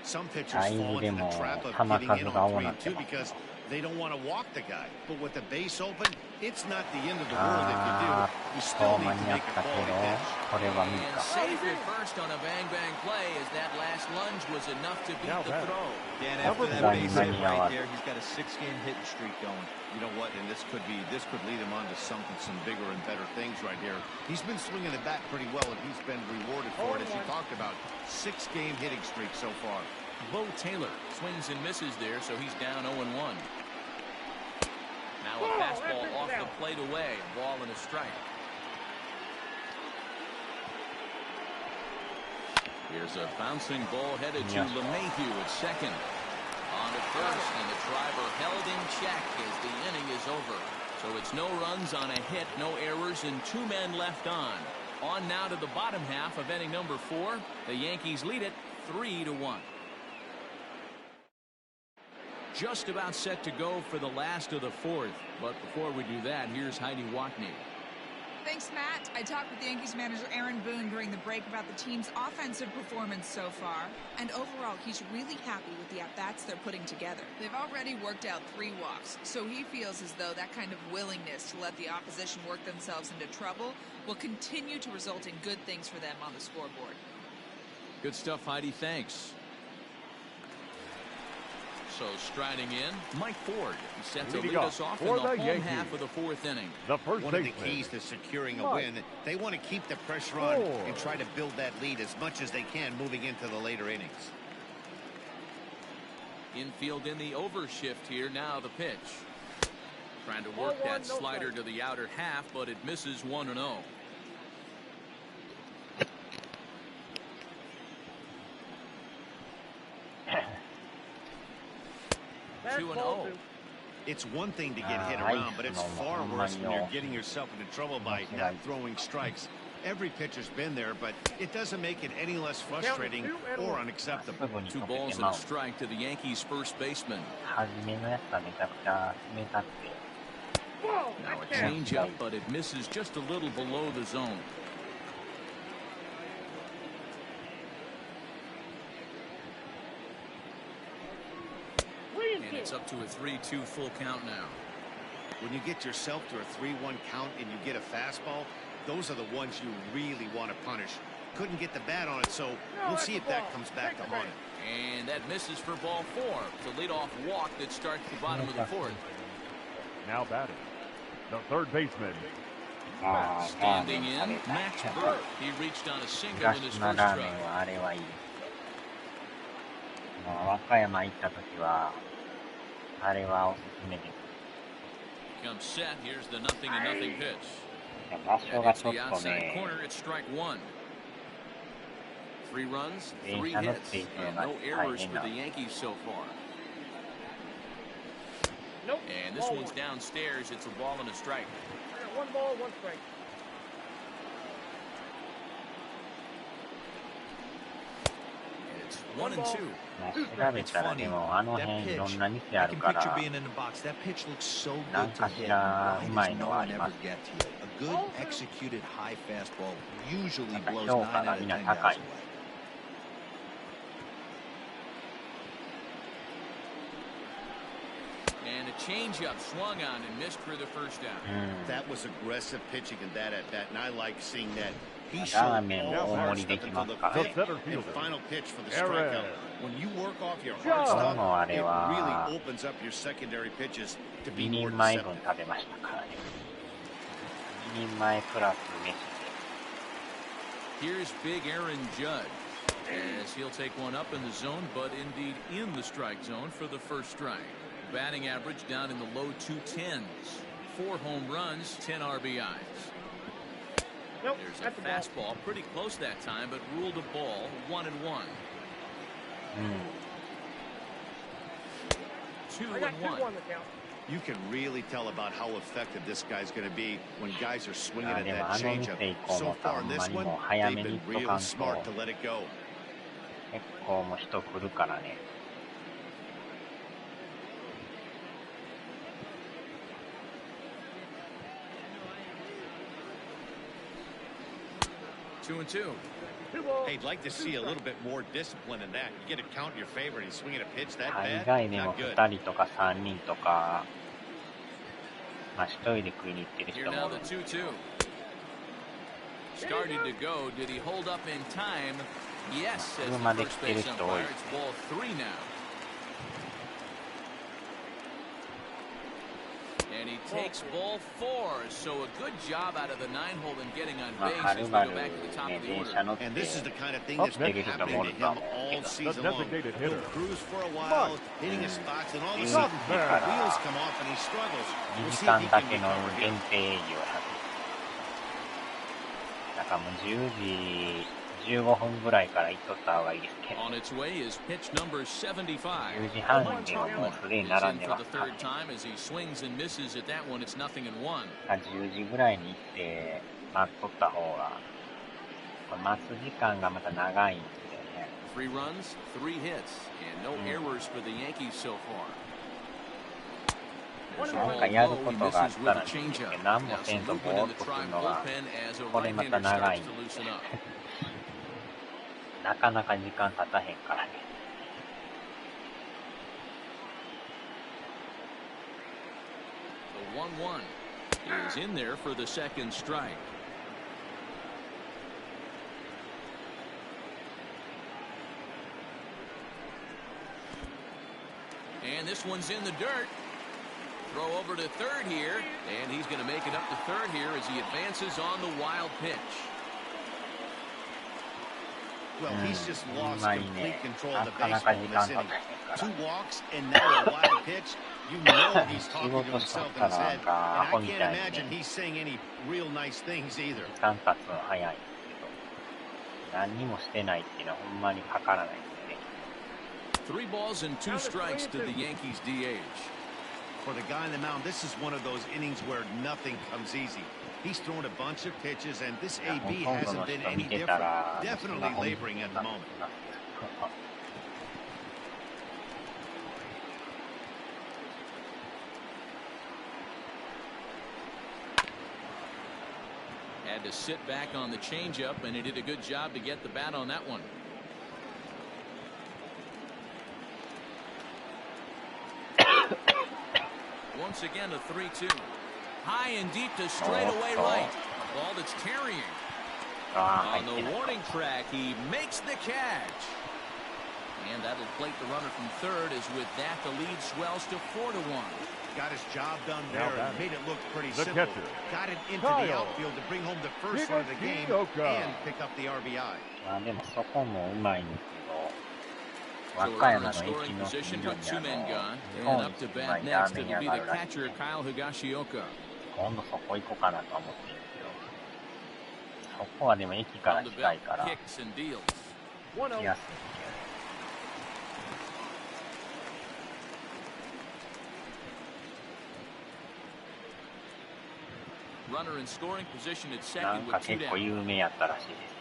Some pitchers fall into the trap of getting in on 3-2 because they don't want to walk the guy. But with the base open, it's not the end of the world if you do. You still need to make a quality pitch. And safe at first on a bang-bang play as that last lunge was enough to beat the throw. Dan, after that base hit right there, he's got a 6-game hitting streak going. You know what? And this could lead him on to some bigger and better things right here. He's been swinging the bat pretty well, and he's been rewarded for it, as you talked about. 6-game hitting streak so far. Bo Taylor swings and misses there, so he's down 0-1. Now a fastball off the plate away, ball and a strike. Here's a bouncing ball headed to LeMahieu at second. On to first, and the driver held in check as the inning is over. So it's no runs on a hit, no errors, and 2 men left on. On now to the bottom half of inning number 4. The Yankees lead it 3-1. Just about set to go for the last of the 4th. But before we do that, here's Heidi Watney. Thanks, Matt. I talked with Yankees manager Aaron Boone during the break about the team's offensive performance so far. And overall, he's really happy with the at-bats they're putting together. They've already worked out 3 walks, so he feels as though that kind of willingness to let the opposition work themselves into trouble will continue to result in good things for them on the scoreboard. Good stuff, Heidi. Thanks. So striding in, Mike Ford. He's set to lead us off in the home half of the 4th inning. One of the keys to securing a win, they want to keep the pressure on and try to build that lead as much as they can moving into the later innings. Infield in the overshift here. Now the pitch. Trying to work that slider to the outer half, but it misses 1-0. 2-0. It's one thing to get hit around, but it's far worse when you're getting yourself into trouble by not throwing strikes. Every pitcher's been there, but it doesn't make it any less frustrating or unacceptable. 2 balls and a strike to the Yankees' first baseman. Now a changeup, but it misses just a little below the zone. And it's up to a 3-2 full count now. When you get yourself to a 3-1 count and you get a fastball, those are the ones you really want to punish. Couldn't get the bat on it, so we'll see if that comes back to haunt him. And that misses for ball 4. The leadoff walk that starts the bottom of the 4th. Now batting, the 3rd baseman. Standing in, Max Burke. He reached on a single in his first drive. 和歌山行った時はあれはおすすめです。comes set. Here's the 0-0 pitch. 場所がちょっ The と outside ね、 corner. It's strike one. 3 runs, 3電車乗っ hits, ていくの and が no 大 errors 変 for だ。 the Yankees so far. Nope. And this Ball one's one. downstairs. It's a ball and a strike. I got 1 ball, 1 strike. And it's 1 and 2. まあ、調べたらでもあの辺いろんな店あるから、何かしらうまいのはあります。なんか評価がみんな高い。And a changeup swung on and missed for the first out. That was aggressive pitching in that at bat, and I like seeing that. He ラ showed ーメンも all 大盛 the りで stuff き until ます the から。 fifth Center and fielder. final pitch for the Error. strikeout. When you work off your hard 今日 stuff, のあれ it は really opens up your secondary pitches to 2 be more 人前分 deceptive. 食べましたからね。2人前プラス飯 Here's big Aaron Judge as he'll take one up in the zone, but indeed in the strike zone for the first strike. Batting average down in the low 210s. 4 home runs, 10 RBIs. Nope. There's a That's a ball. fastball pretty close that time, but ruled a ball, 1 and 1. 2 I got and 2 1. on the count. You can really tell about how effective this guy's going to be when guys are swinging at でも that あの changeup. 店以降 So もほ far ん in ま this に one, もう早 they've めに been いっと real かんと smart to let it go. 結構もう人来るからね。2 and 2. 2 balls. Hey, I'd like to see a little bit more discipline in that. You get a count in your favor and he's swinging a pitch that 海 bad. 外でも Not good. 2人とか3人とか、まあ1人で食いに行ってる Here 人も now お the る。 2-2. Started to go. Did he hold up in time? Yes, says the 車で来 first てる base 人多い。 umpire. It's ball 3 now. And he takes ball 4. So a good job out of the 9-hole and getting on まあ base は as る we ば go る back to the top ね of the 電 order. 車乗って And this is the kind of thing Up that's been next. happening to him all season long. designated He'll hitter. cruise for a while, hitting his spots, and all of a いい sudden, 日か the wheels ら come off and he struggles. 2 We'll 時 see 間 if he だ can けの recover 限 here. 定営業やだからもう10時15分ぐらいから行っとった方がいいですけど、 On its way is pitch number 75. 10時半ではもうすでに He's 並ん in で for ま the すからね。 third time as he swings and misses at that one. It's 0-1. 10時ぐらいに行って待っとった方が、これ待つ時間がまた長いんでね。 3 runs, 3 hits, and no errors for the Yankees so far. なんかやることがあったらいいんですけど、何もせんとぼーっとするのが、これまた長いんで、なかなか時間経たへんからね。The 1-1 is in there for the second strike. And this one's in the dirt. Throw over to third here, and he's going to make it up to third here as he advances on the wild pitch. Well, he's just lost 今に complete ね、 control な of the かな baseball か in 時 this 間経 inning. たへんから。 2 walks and now a wild pitch. You know he's 仕 talking to 事しとっ himself in た his らな head. んかア And ホ I み can't たいに imagine ね、 he's saying any real nice things either. 時間経つの早いんですけど、何にもしてないっていうのはほんまにかからないんでね。 3 balls and 2 strikes to the Yankees DH. For the guy on the mound, this is one of those innings where nothing comes easy. He's thrown a bunch of pitches, and this ほ AB とんどの hasn't been 人 any 見て different. たら、 Definitely laboring at the moment. Had to sit back on the changeup, and he did a good job to get the bat on that one. Once again, a 3-2. High and deep to straightaway right. A ball that's carrying. On the warning track, he makes the catch. And that'll plate the runner from third, as with that, the lead swells to 4-1. Got his job done there and made it look pretty The simple. catcher, Got it into Kyle. the outfield to bring home the first run of the game Higashioka. and pick up the RBI. まあでもそこもうまいんですけど、和歌山の駅の近所に日本一うまいラーメン屋があるらしいね。今度そこ行こうかなと思ってるんですけど、そこはでも駅から近いから行きやすい。なんか結構有名やったらしいですね。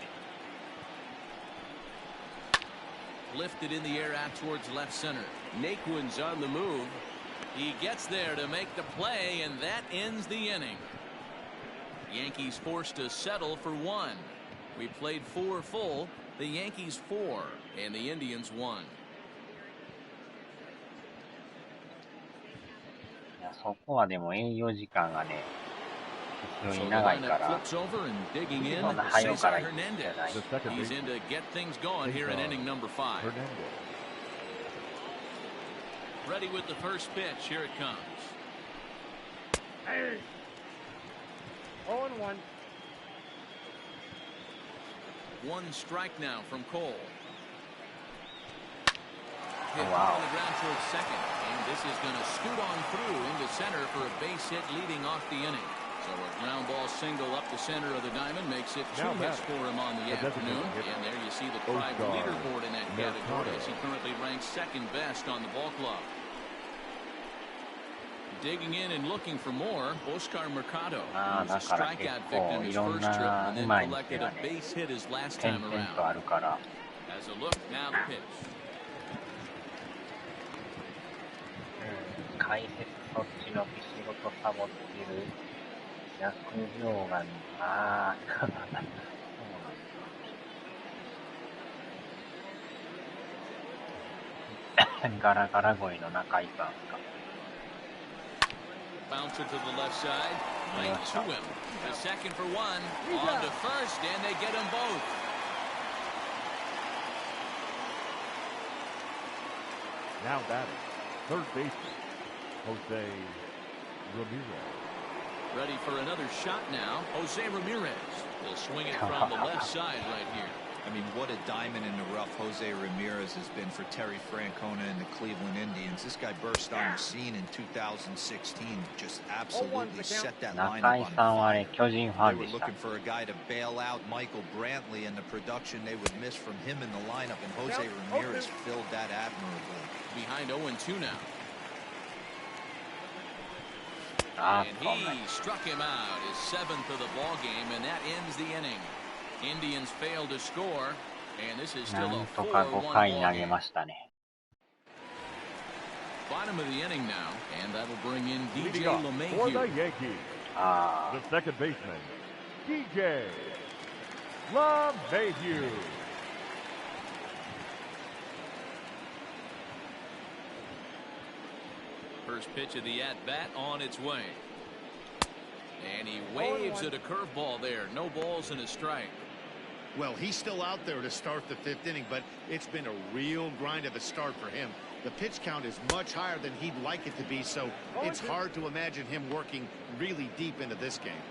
Lifted in the air out towards left center. Naquin's on the move. He gets there to make the play, and that ends the inning. Yankees forced to settle for one. We played 4 full. The Yankees 4, and the Indians 1. いや、そこはでも営業時間がね、非常に長いから、そんな早うから行くんじゃない。He's in to get things going here in inning number 5. Ready with the first pitch. Here it comes. Hey. 0-1. 1 strike now from Cole. Oh, hit wow. on the ground towards second, and this is going to scoot on through into center for a base hit leading off the inning. So a ground ball single up the center of the diamond makes it 2 hits for him on the afternoon. And there you see the private leaderboard in that category as he currently ranks second best on the ball club. Digging in and looking for more, Oscar Mercado. He was a strikeout victim his first trip and then collected a base hit his last time around. As a look, now the pitch. 解説そっちの仕事サボってる役業がまあそうなんですガラガラ声の中井さんか。Bouncer to the left side, right to him. The second for 1, on to first, and they get them both. Now batting, third baseman, Jose Ramirez. Ready for another shot now. Jose Ramirez will swing it from the left side right here. I mean, what a diamond in the rough Jose Ramirez has been for Terry Francona and the Cleveland Indians. This guy burst on the scene in 2016, just absolutely set that lineup on fire. They were looking for a guy to bail out Michael Brantley, and the production they would miss from him in the lineup, and Jose Ramirez filled that admirably. Behind 0-2 now. And he struck him out, his 7th of the ball game, and that ends the inning. Indians fail to score, and this is still a 4-1 ball game. Bottom of the inning now, and that'll bring in DJ LeMahieu. For the Yankees, the second baseman, DJ LeMahieu. First pitch of the at-bat on its way. And he waves at a curveball there. No balls and a strike. Well, he's still out there to start the 5th inning, but it's been a real grind of a start for him. The pitch count is much higher than he'd like it to be, so it's hard to imagine him working really deep into this game.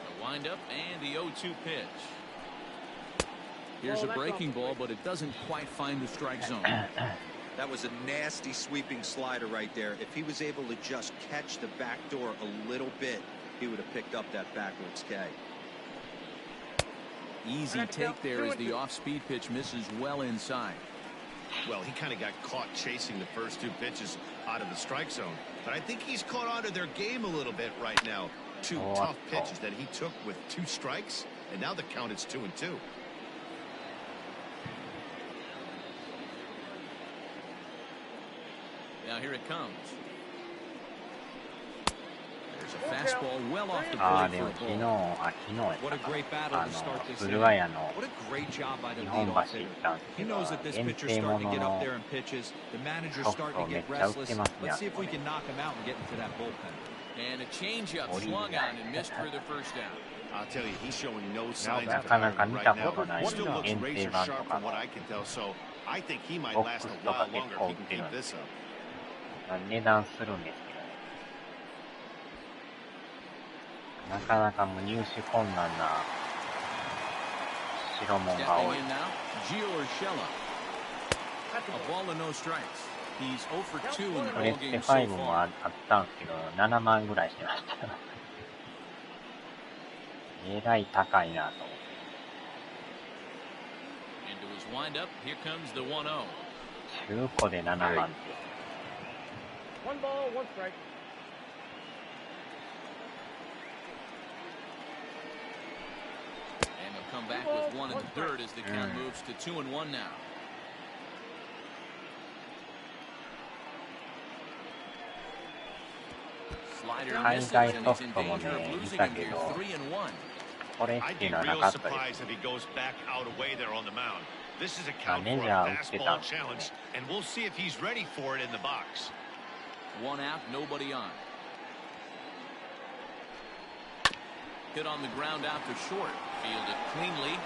The windup and the 0-2 pitch. Here's a breaking ball, but it doesn't quite find the strike zone. That was a nasty sweeping slider right there. If he was able to just catch the back door a little bit, he would have picked up that backwards K. Easy take there as the off-speed pitch misses well inside. Well, he kind of got caught chasing the first 2 pitches out of the strike zone. But I think he's caught on to their game a little bit right now. 2 tough pitches that he took with 2 strikes, and now the count is 2-2. Now here it comes. There's a fastball well off the plate for a ball. What a great battle to start this inning. What a great job by the leadoff hitter. He knows that this pitcher's starting to get up there in pitches. The manager's starting to get restless. Let's see if we can knock him out and get into that bullpen. And a changeup swung on and missed for the first out. I'll tell you, he's showing no signs of tiring right now. He still looks razor sharp from what I can tell, so I think he might last a while longer if he can keep this up. 値段するんですけど、なかなかもう入手困難な白物が多い。 A ball and no strikes. He's 0 for 2 in the プレ ball ステ game so 5も far. あったんですけど、7万ぐらいしてました。えらい高いなと思って。 Into his windup, here comes the 1-0. 中古で7万って。 One ball, one strike. And they'll come back with 1 in the third as the count moves to 2-1 now. Slider misses and he's in danger of losing him here. 3-1. これっていうのはなかったです。 This is a count for a fastball challenge, and we'll see if he's ready for it in the box. 1 out, nobody on. Hit on the ground out to short. Fielded cleanly.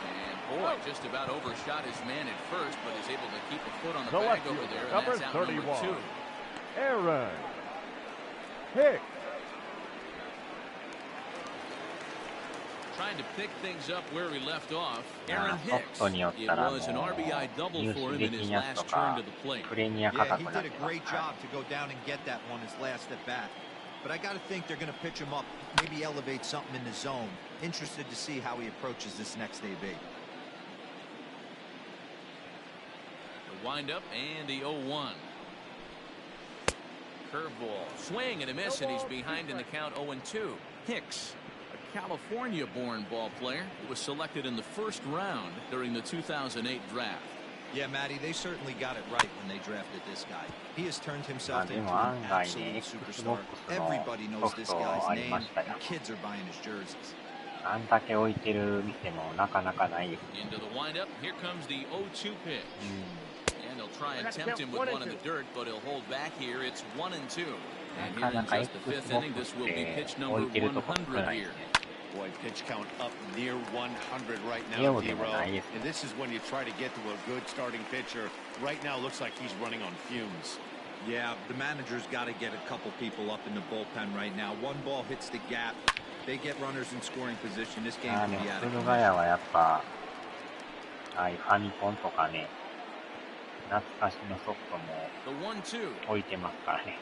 And boy, just about overshot his man at first, but is able to keep a foot on the bag over there. And that's out number 2. Aaron Hicks. Trying to pick things up where he left off. Aaron Hicks. ソフトによったらもう It was an RBI double 入 for 手 him で in き his んやつと last か turn to the plate. プレミア価 Yeah, 格 he になっ did a てます。 great job to go down and get that one his last at bat. But I got to think they're going to pitch him up, maybe elevate something in the zone. Interested to see how he approaches this next AB. The windup and the 0-1. Curveball, swing and a miss, and he's behind in the count 0-2. Hicks, a California-born ball player who was selected in the first round during the 2008 draft. Yeah, Matty, they certainly got it right when they drafted this guy. He has turned まあ himself で into も an 案外 absolute ね、superstar. XBOX の Everybody ソ knows フ this ト guy's あり name, ましたよ。 and kids are buying his jerseys. あんだけ置いてる店もなかなかないです。 Into the windup, here comes the 0-2 pitch. And they'll try and tempt him with 1 in the dirt, but he'll hold back here. It's 1-2. And here in just the 5th inning, this will be pitch number 100 here. Boy, pitch count up near 100 right now, Hero. And this is when you try to get to a good starting pitcher. Right now, looks like he's running on fumes. Yeah, the manager's got to get a couple people up in the bullpen right now. One ball hits the gap. They get runners in scoring position. This game あ could で be も out 駿 of 河 control. 屋はやっぱ、ああいうファミコンとかね、懐かしのソフトも The 1-2置いてますからね。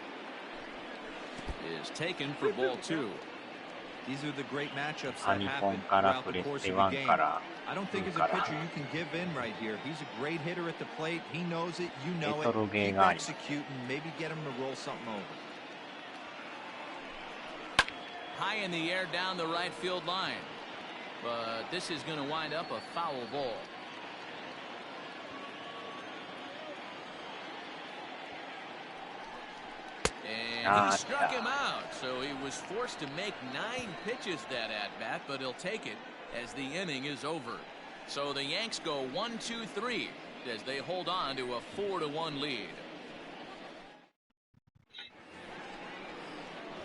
is taken for ball 2. These are the great matchups ファ that ミコン happen から throughout プ the レス course テ of the 1 game. から I don't think 2 as a から pitcher you can give in right here. He's a great hitter at the plate. He knows it. You know レトロ it. ゲー Keep があります。 executing. Maybe get him to roll something over. High in the air down the right field line. But this is going to wind up a foul ball. And he struck him out. So he was forced to make 9 pitches that at-bat, but he'll take it as the inning is over. So the Yanks go 1-2-3 as they hold on to a 4-1 lead.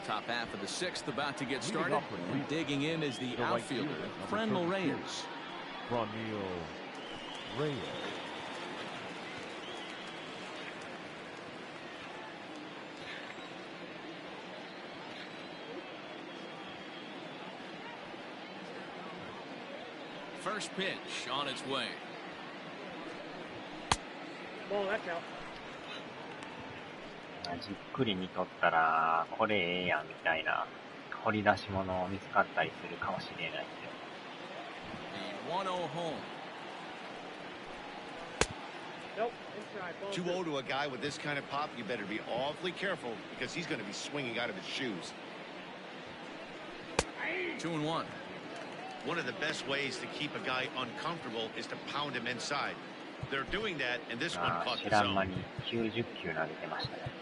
Top half of the 6th about to get started. And digging in is the outfielder, Frenmel Reyes. Frenmel Reyes. First pitch on its way. Ball, that's out. じっくり見とったら、これええやんみたいな掘り出し物見つかったりするかもしれないですよ。The 1-0 home. Nope, inside. Ball 2-0 to a guy with this kind of pop, you better be awfully careful because he's going to be swinging out of his shoes. 2-1. One of the best ways to keep a guy uncomfortable is to pound him inside. They're doing that, and this one まあ caught 知 the らん間 zone. に90球投げてましたね。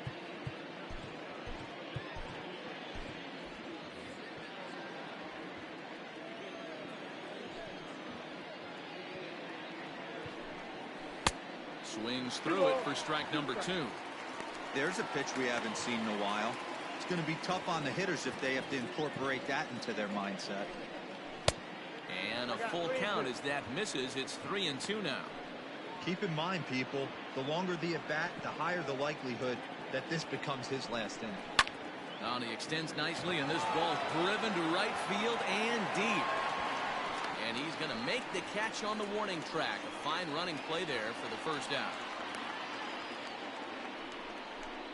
Swings through it for strike number 2. There's a pitch we haven't seen in a while. It's going to be tough on the hitters if they have to incorporate that into their mindset. And a full count as that misses. It's 3-2 now. Keep in mind, people, the longer the at-bat, the higher the likelihood that this becomes his last inning. Now he extends nicely, and this ball driven to right field and deep. And he's going to make the catch on the warning track. A fine running play there for the first down.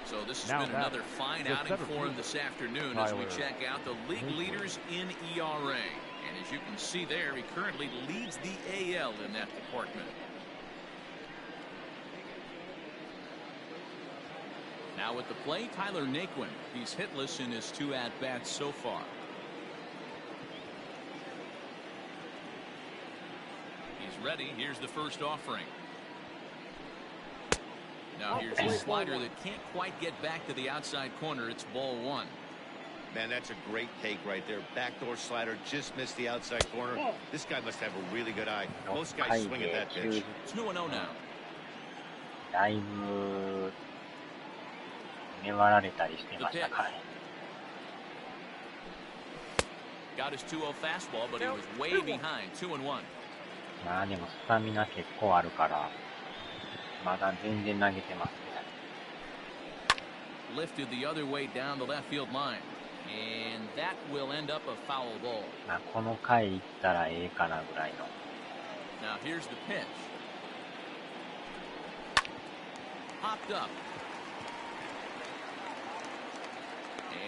So this has been another fine outing for him this afternoon as we check out the league leaders in ERA. And as you can see there, he currently leads the AL in that department. Now at the plate, Tyler Naquin. He's hitless in his 2 at-bats so far. He's ready. Here's the first offering. Now here's a slider that can't quite get back to the outside corner. It's ball 1. Man, that's a great take right there. Backdoor slider just missed the outside corner. This guy must have a really good eye. Most guys swing at that pitch. It's 2-0 now. だいぶ粘られたりしてましたからね。Got his 2-0 fastball, but he was way behind. 2-1. まあでもスタミナ結構あるから。まだ全然投げてますね。Lifted the other way down the left field line, and that will end up a foul ball. まあこの回いったらええかなぐらいの。Now here's the pitch. Popped up,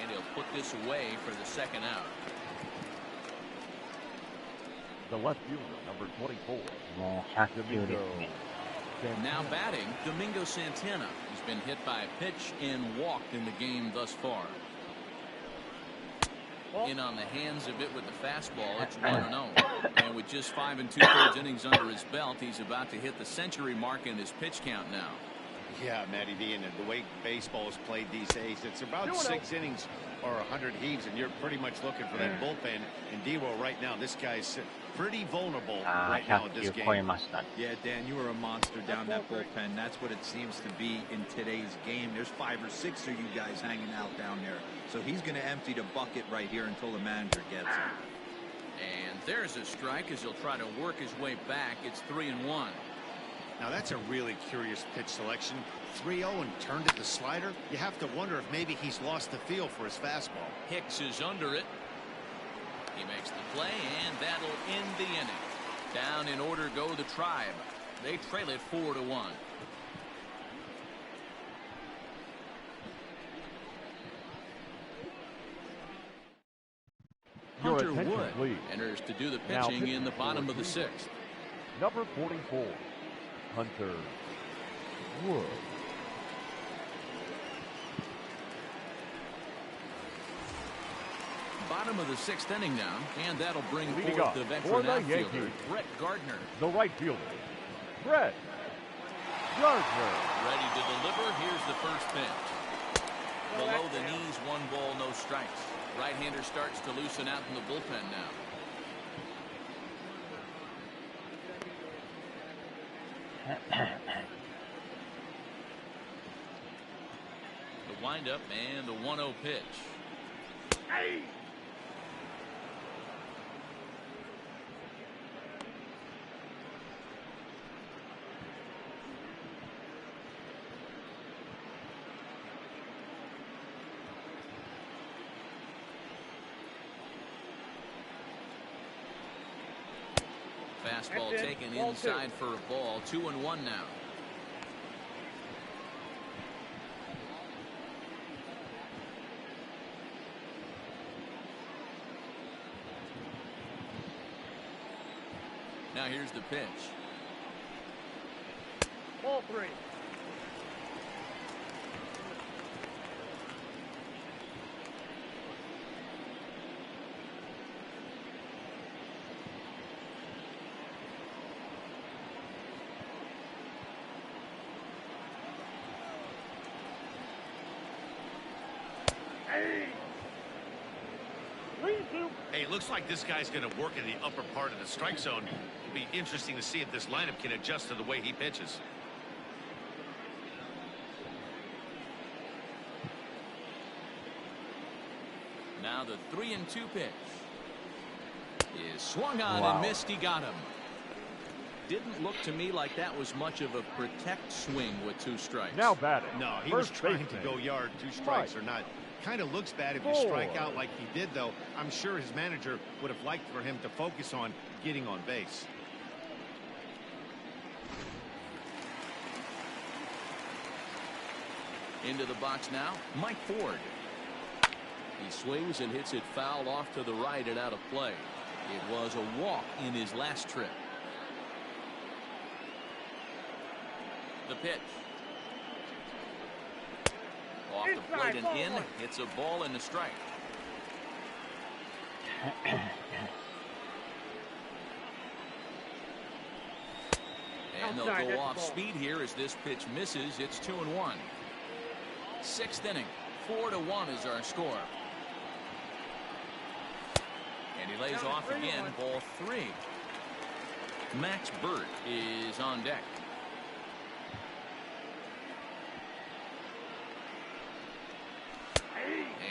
and he'll put this away for the second out. The left fielder, number 24. もう100球ですね。Now batting, Domingo Santana. He's been hit by a pitch and walked in the game thus far. In on the hands of it with the fastball, it's 1-0. And with just 5 2/3 innings under his belt, he's about to hit the century mark in his pitch count now. Yeah, Matty D, and the way baseball is played these days, it's about 6 innings or 100 heaves, and you're pretty much looking for that bullpen. And D-Roll right now, this guy's pretty vulnerable right now in this game. Yeah, Dan, you were a monster down that bullpen. That's what it seems to be in today's game. There's 5 or 6 of you guys hanging out down there. So he's going to empty the bucket right here until the manager gets it. And there's a strike as he'll try to work his way back. It's 3-1. Now that's a really curious pitch selection. 3-0 and turned it to slider. You have to wonder if maybe he's lost the feel for his fastball. Hicks is under it. He makes the play, and that'll end the inning. Down in order go the Tribe. They trail it 4-1. Hunter Wood enters to do the pitching in the bottom of the 6th. Number 44, Hunter Wood. Bottom of the 6th inning now, and that'll bring forth the veteran outfielder, Brett Gardner. The right fielder, Brett Gardner. Ready to deliver. Here's the first pitch. Below the knees, 1 ball, no strikes. Right-hander starts to loosen out in the bullpen now. The windup and the 1-0 pitch. Hey! Fastball taken inside for a ball. 2-1 now. Now here's the pitch. Ball 3. Hey, it looks like this guy's going to work in the upper part of the strike zone. It'll be interesting to see if this lineup can adjust to the way he pitches. Now the 3-2 pitch is swung on and missed. He got him. Didn't look to me like that was much of a protect swing with 2 strikes. Now batting. No, he was trying to go yard. 2 strikes or not. Kind of looks bad if you strike out like he did, though. I'm sure his manager would have liked for him to focus on getting on base. Into the box now, Mike Ford. He swings and hits it foul off to the right and out of play. It was a walk in his last trip. The pitch. Off the plate and in. It's a ball and a strike. And they'll go off speed here as this pitch misses. It's 2-1. Sixth inning. 4-1 is our score. And he lays off again. Ball 3. Max Burt is on deck.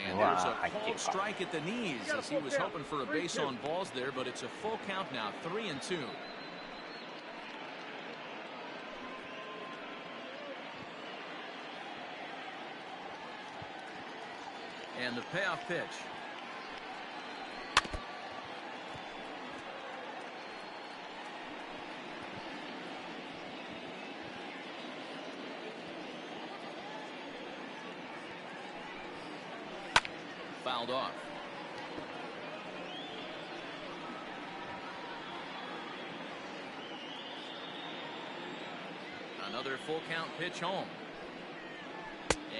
And there's a called strike at the knees as he was hoping for a base on balls there, but it's a full count now, 3-2. And the payoff pitch. Fouled off. Another full count pitch home.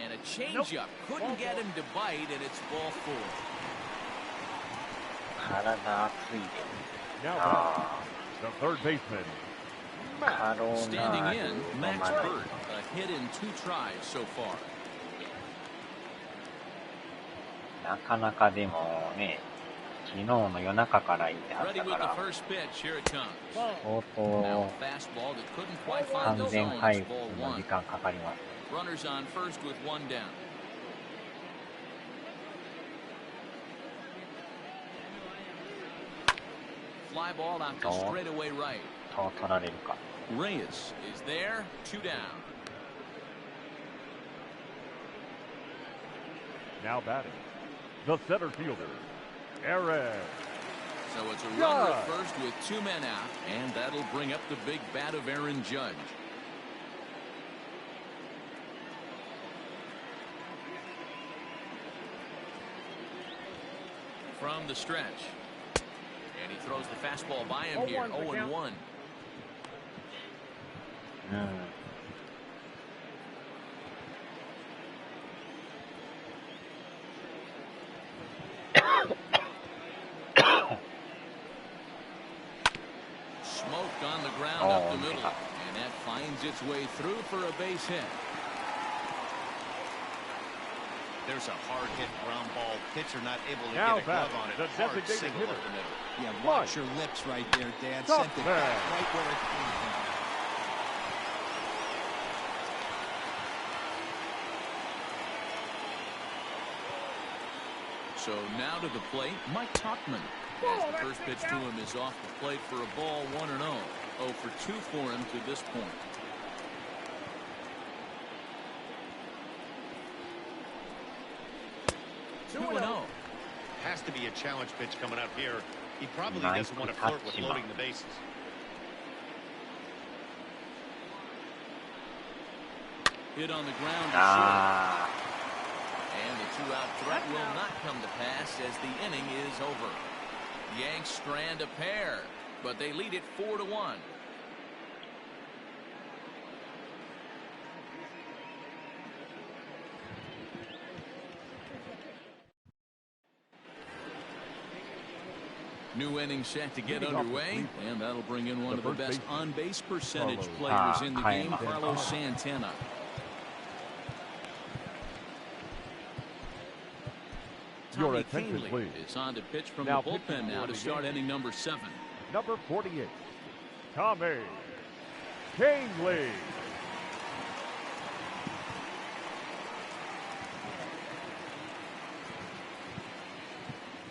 And a changeup. Couldn't get him to bite, and it's ball 4. Now the third baseman, standing in, Max Burt. A hit in 2 tries so far. なかなかでもね、昨日の夜中からいてはったから、相当完全回復の時間かかります。Runners on first with 1 down. Fly ball out to straightaway right. と取られるか。Reyes is there, 2 down. Now batting, the center fielder, Aaron. So it's a runner at first with 2 men out, and that'll bring up the big bat of Aaron Judge. From the stretch. And he throws the fastball by him here. 0-1. Smoke on the ground up the middle. And that finds its way through for a base hit. There's a hard hit ground ball. Pitcher not able to get a glove on it. Hard single up the middle. Yeah, watch your lips right there, Dan. Sent it back right where it came from. So now to the plate, Mike Tuchman. As the first pitch to him is off the plate for a ball 1-0. 0 for 2 for him to this point. Has to be a challenge pitch coming up here. He probably doesn't want to flirt with loading the bases. Hit on the ground to short. And the 2-out threat will not come to pass as the inning is over. Yanks strand a pair, but they lead it 4-1. New inning set to get underway, and that'll bring in one of the best on-base percentage players in the game, Carlos Santana. Your attention, please. Is on to pitch from the bullpen now to start inning number 7. Number 48, Tommy Kahnle.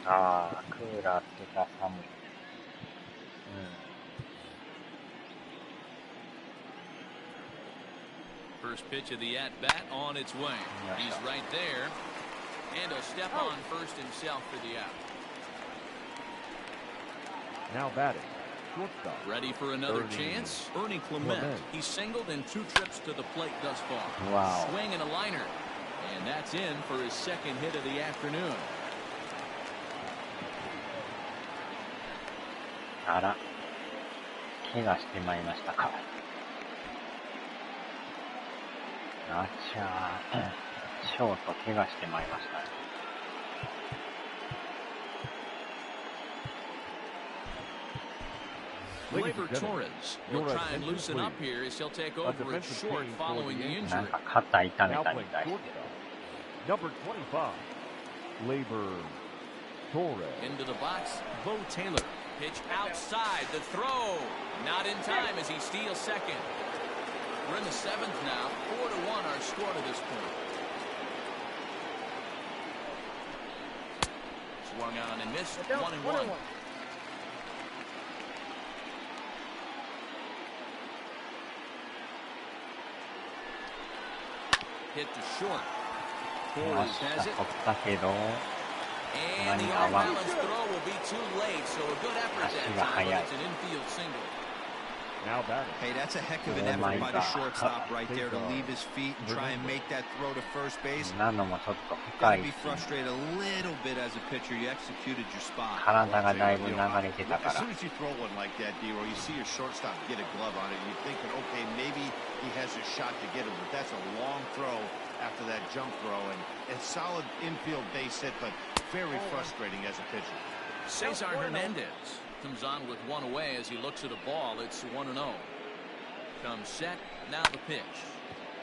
Coolerってた寒い。First pitch of the at-bat on its way. He's right there. And he'll step on first himself for the out. Now batting, shortstop. Ready for another chance? Ernie Clement. He's singled in 2 trips to the plate thus far. Wow. Swing and a liner. And that's in for his second hit of the afternoon. あら、怪我してまいりましたか。あちゃー、ショート怪我してまいりましたね。Gleyber Torres will try and loosen up here as he'll take over at short following the injury. なんか肩痛めたみたいで。Number 25, Gleyber Torres. Into the box, Bo Taylor. Pitch outside, the throw. Not in time as he steals second. We're in the 7th now, 4-1 our score to this point. Swung on and missed, 1-1. Hit to short. Torres has it. And the off-balance throw will be too late, so a good effort that time, but it's an infield single. Now batting. Hey, that's a heck of an effort by the shortstop right there to leave his feet and try and make that throw to first base. Gotta be frustrated a little bit as a pitcher. You executed your spot. As soon as you throw one like that, D-Roy, you see your shortstop get a glove on it, and you're thinking, okay, maybe he has a shot to get him, but that's a long throw after that jump throw, and a solid infield base hit, but very frustrating as a pitcher. Cesar Hernandez comes on with 1 away as he looks at a ball. It's 1-0. Comes set. Now the pitch.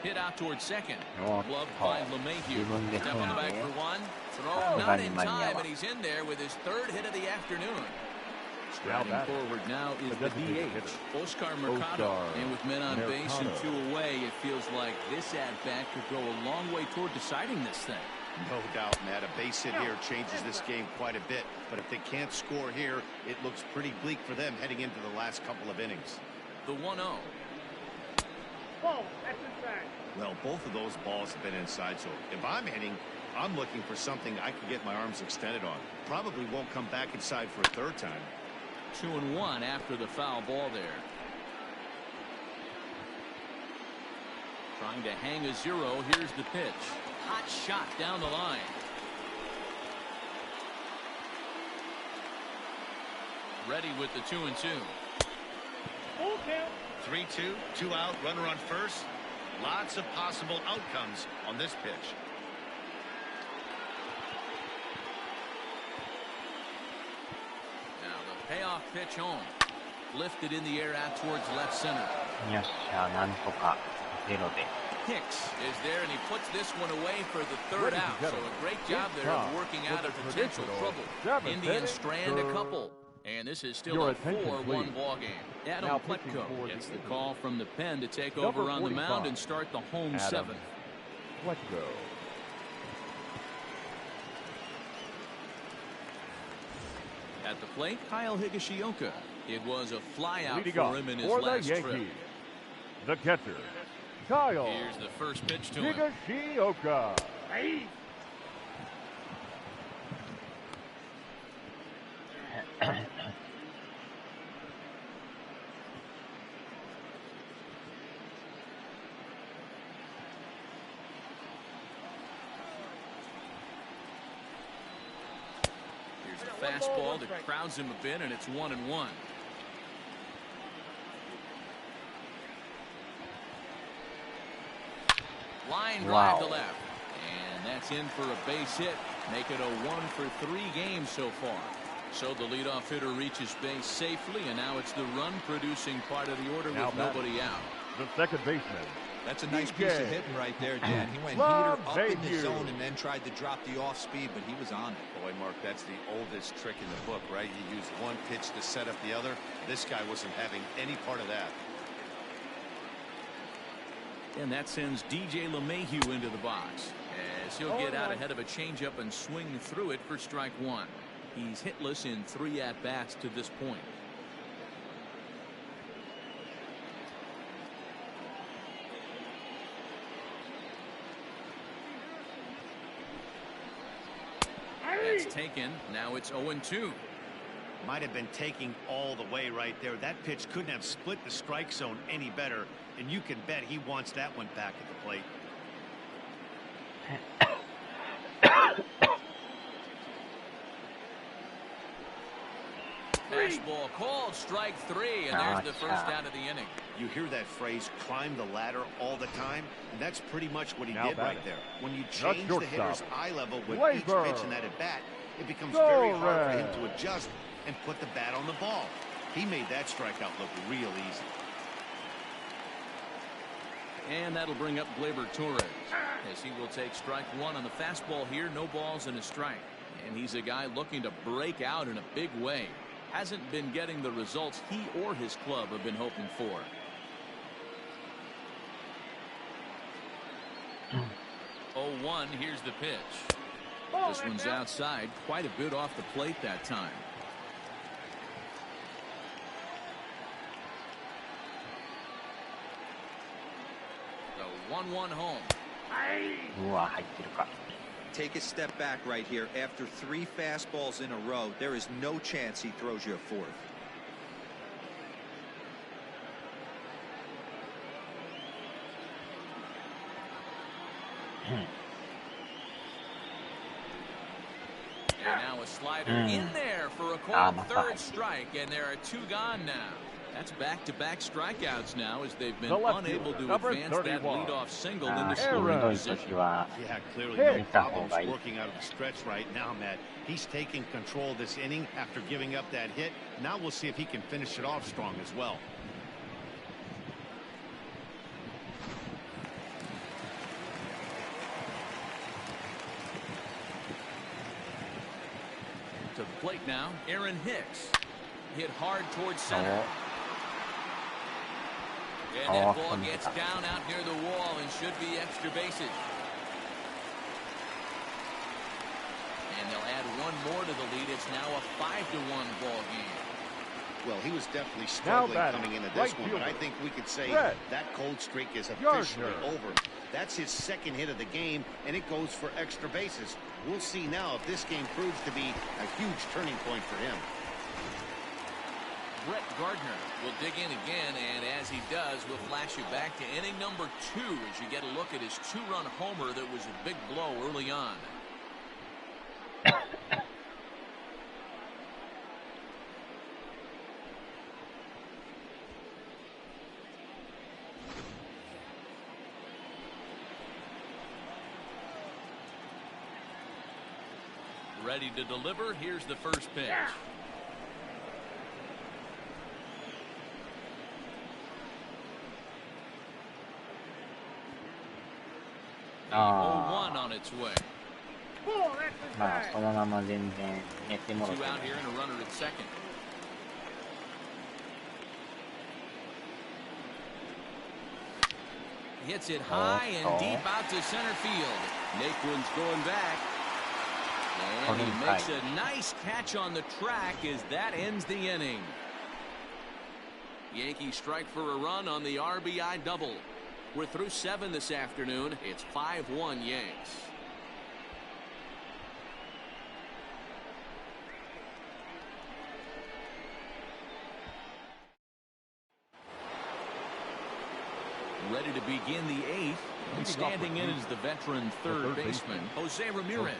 Hit out towards second. Glove by LeMahieu. Step on the back for 1. Throw not in time, and he's in there with his 3rd hit of the afternoon. Striding forward now is the DH, Oscar Mercado. And with men on base and 2 away, it feels like this at-bat could go a long way toward deciding this thing. No doubt, Matt. A base hit here changes this game quite a bit. But if they can't score here, it looks pretty bleak for them heading into the last couple of innings. The 1-0. Ball, that's inside. Well, both of those balls have been inside, so if I'm hitting, I'm looking for something I can get my arms extended on. Probably won't come back inside for a 3rd time. 2-1 after the foul ball there. Trying to hang a 0. Here's the pitch. Hot shot down the line. Ready with the 2-2. Full count. 3-2, 2 out, runner on first. Lots of possible outcomes on this pitch. Now the payoff pitch home. Lifted in the air out towards left center. Hicks is there, and he puts this one away for the 3rd out. So a great job there of working out of potential trouble. Indians strand a couple. And this is still a 4-1 ball game. Adam Pletko gets the call from the pen to take over on the mound and start the home 7th. Pletko. At the plate, Kyle Higashioka. It was a flyout Leading for him in his last trip. The catcher, Kyle. Here's the first pitch to him. Higashioka. Hey. Here's a fastball that crowds him a bit, and it's 1-1. Line drive to left. And that's in for a base hit. Make it a 1-for-3 game so far. So the leadoff hitter reaches base safely, and now it's the run-producing part of the order with nobody out. The second baseman. That's a nice piece of hitting right there, Dan. He went heater up in the zone and then tried to drop the off speed, but he was on it. Boy, Mark, that's the oldest trick in the book, right? You use one pitch to set up the other. This guy wasn't having any part of that. And that sends DJ LeMahieu into the box as he'll get out ahead of a changeup and swing through it for strike 1. He's hitless in 3 at-bats to this point. is taken. Now it's 0-2. Might have been taking all the way right there. That pitch couldn't have split the strike zone any better, and you can bet he wants that one back at the plate. Fastball called, strike 3, and there's the first out of the inning. You hear that phrase, climb the ladder, all the time, and that's pretty much what he did right there. When you change the hitter's eye level with each pitch in that at-bat, it becomes very hard for him to adjust and put the bat on the ball. He made that strikeout look real easy. And that'll bring up Gleyber Torres, as he will take strike 1 on the fastball here. No balls and a strike. And he's a guy looking to break out in a big way. Hasn't been getting the results he or his club have been hoping for. Oh, 1, here's the pitch. This one's outside, quite a bit off the plate that time. The 1-1 home. Take a step back right here. After 3 fastballs in a row, there is no chance he throws you a 4th. And now a slider in there for a called 3rd strike, and there are 2 gone now. That's back-to-back strikeouts now, as they've been unable to advance that leadoff single into scoring position. Yeah, clearly no problems working out of the stretch right now, Matt. He's taking control of this inning after giving up that hit. Now we'll see if he can finish it off strong as well. To the plate now, Aaron Hicks. Hit hard towards center. And that ball gets down out near the wall and should be extra bases. And they'll add 1 more to the lead. It's now a 5-1 ball game. Well, he was definitely struggling coming into this one, but I think we could say that cold streak is officially over. That's his 2nd hit of the game, and it goes for extra bases. We'll see now if this game proves to be a huge turning point for him. Brett Gardner will dig in again, and as he does, we'll flash you back to inning number 2 as you get a look at his 2-run homer that was a big blow early on. Ready to deliver. Here's the first pitch. The 0-1 on its way. まあこのまま全然寝てもらって 2 out here and a runner at second. Hits it high and deep out to center field. Naquin's going back. And he makes a nice catch on the track as that ends the inning. Yankees strike for a run on the RBI double. We're through 7 this afternoon. It's 5-1 Yanks. Ready to begin the 8th. And standing in is the veteran third baseman, Jose Ramirez.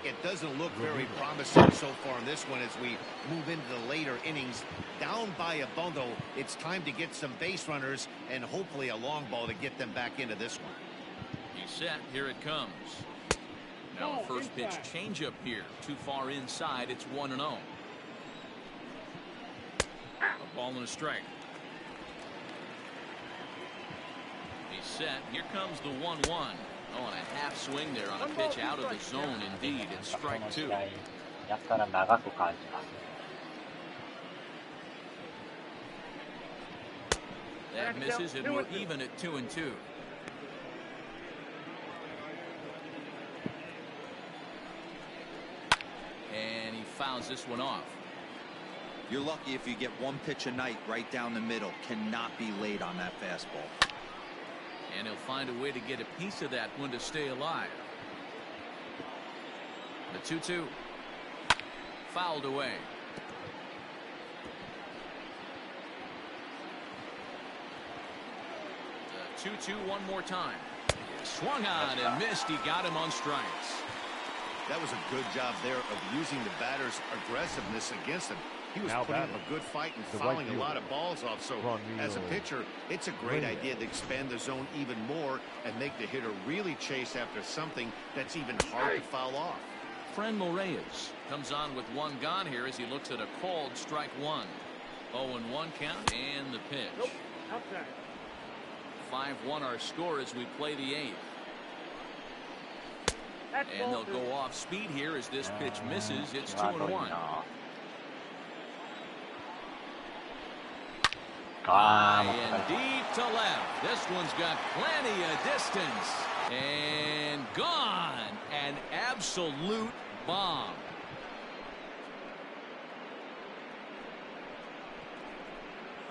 It doesn't look very promising so far in this one as we move into the later innings. Down by a bundle, it's time to get some base runners and hopefully a long ball to get them back into this one. He's set. Here it comes. Now a first pitch changeup here. Too far inside. It's 1-0. A ball and a strike. He's set. Here comes the 1-1. Oh, and a half swing there on a pitch out of the zone. Indeed, it's strike 2. やったら長く感じます。That misses, and we're even at 2-2. And he fouls this one off. You're lucky if you get 1 pitch a night right down the middle. Cannot be late on that fastball. And he'll find a way to get a piece of that one to stay alive. The 2-2. fouled away. The 2-2 one more time. Swung on and missed. He got him on strikes. That was a good job there of using the batter's aggressiveness against him. He was putting up a good fight and fouling a lot of balls off. So as a pitcher, it's a great idea to expand the zone even more and make the hitter really chase after something that's even hard to foul off. Franmil Reyes comes on with one gone here as he looks at a called strike one. 0-1 count and the pitch. Nope. Outside. 5-1 our score as we play the eighth. And they'll go off speed here as this pitch misses. It's 2-1. And deep to left. This one's got plenty of distance. And gone. An absolute bomb.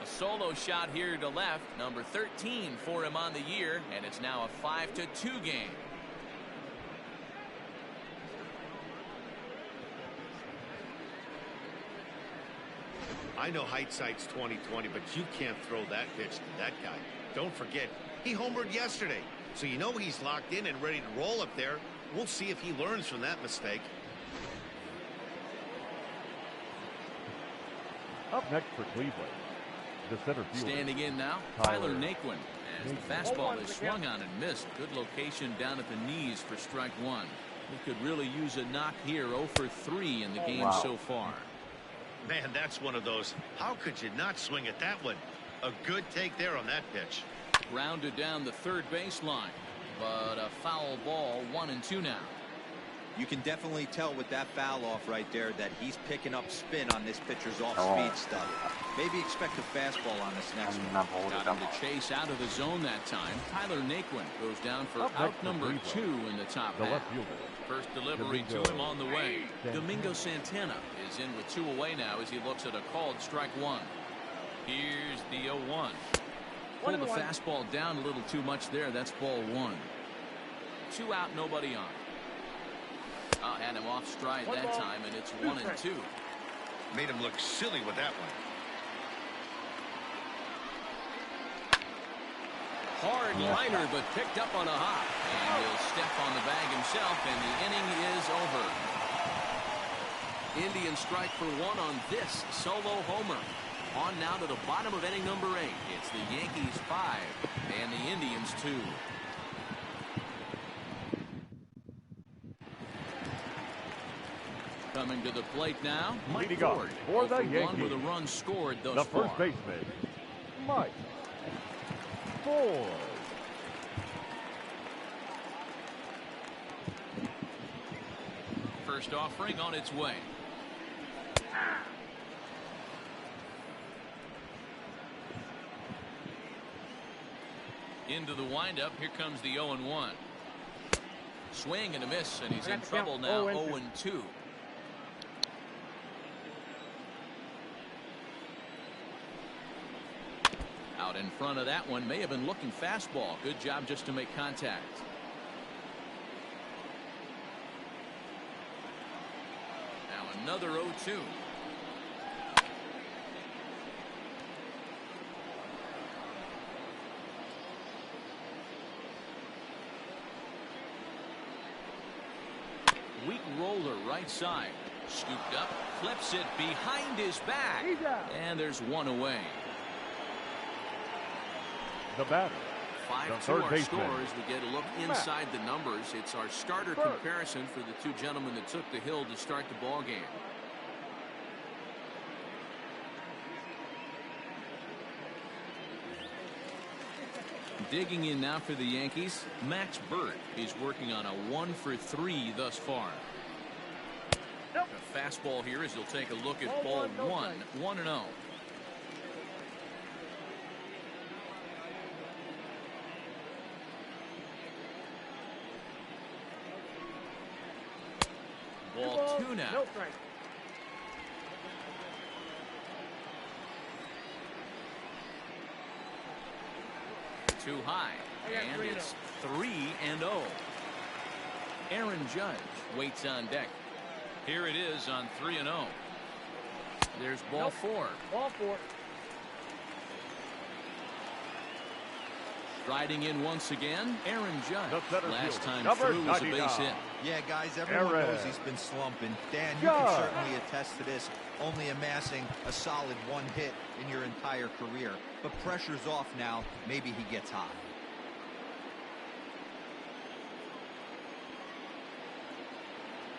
A solo shot here to left. Number 13 for him on the year. And it's now a 5-2 game. I know hindsight's 20/20, but you can't throw that pitch to that guy. Don't forget, he homered yesterday. So you know he's locked in and ready to roll up there. We'll see if he learns from that mistake. Up next for Cleveland, the center fielder. Standing in now, Tyler Naquin. As the fastball is swung on and missed. Good location down at the knees for strike one. He could really use a knock here. 0 for 3 in the game so far. Man, that's one of those. How could you not swing at that one? A good take there on that pitch. Grounded down the third baseline, but a foul ball. 1-2 now. You can definitely tell with that foul off right there that he's picking up spin on this pitcher's off-speed stuff. Maybe expect a fastball on this next one. Got him to chase out of the zone that time. Tyler Naquin goes down for out number 2 in the top half. First delivery to him on the way. Domingo Santana is in with 2 away now as he looks at a called strike one. Here's the 0-1. Pulled the fastball down a little too much there. That's ball 1. 2 out, nobody on. Had him off stride that time, and it's 1-2. Made him look silly with that one. Hard liner, but picked up on a hop. And he'll step on the bag himself, and the inning is over. Indians strike for 1 on this solo homer. On now to the bottom of inning number 8. It's the Yankees 5 and the Indians 2. Coming to the plate now, Mike Ford. For the Yankees, with a run scored thus the far. first baseman, Mike Ford. First offering on its way. Into the windup. Here comes the 0-1. Swing and a miss, and he's in trouble now. 0-2. Out in front of that one. May have been looking fastball. Good job just to make contact. Now another 0-2. Weak roller right side. Scooped up, flips it behind his back. And there's 1 away. The batter, 5-2 our score as we get a look inside the numbers. It's our starter comparison for the 2 gentlemen that took the hill to start the ball game. Digging in now for the Yankees, Max Burt is working on a 1 for 3 thus far. A fastball here as he'll take a look at ball 1, 1-0. Ball 2 now. Too high, and it's 3-0. Aaron Judge waits on deck. Here it is on 3-0. There's ball four. Ball four. Striding in once again, Aaron Judge. Last time number through was a base hit. Yeah, guys, everyone knows he's been slumping. Dan, you can certainly attest to this, only amassing a solid one hit in your entire career. But pressure's off now. Maybe he gets hot.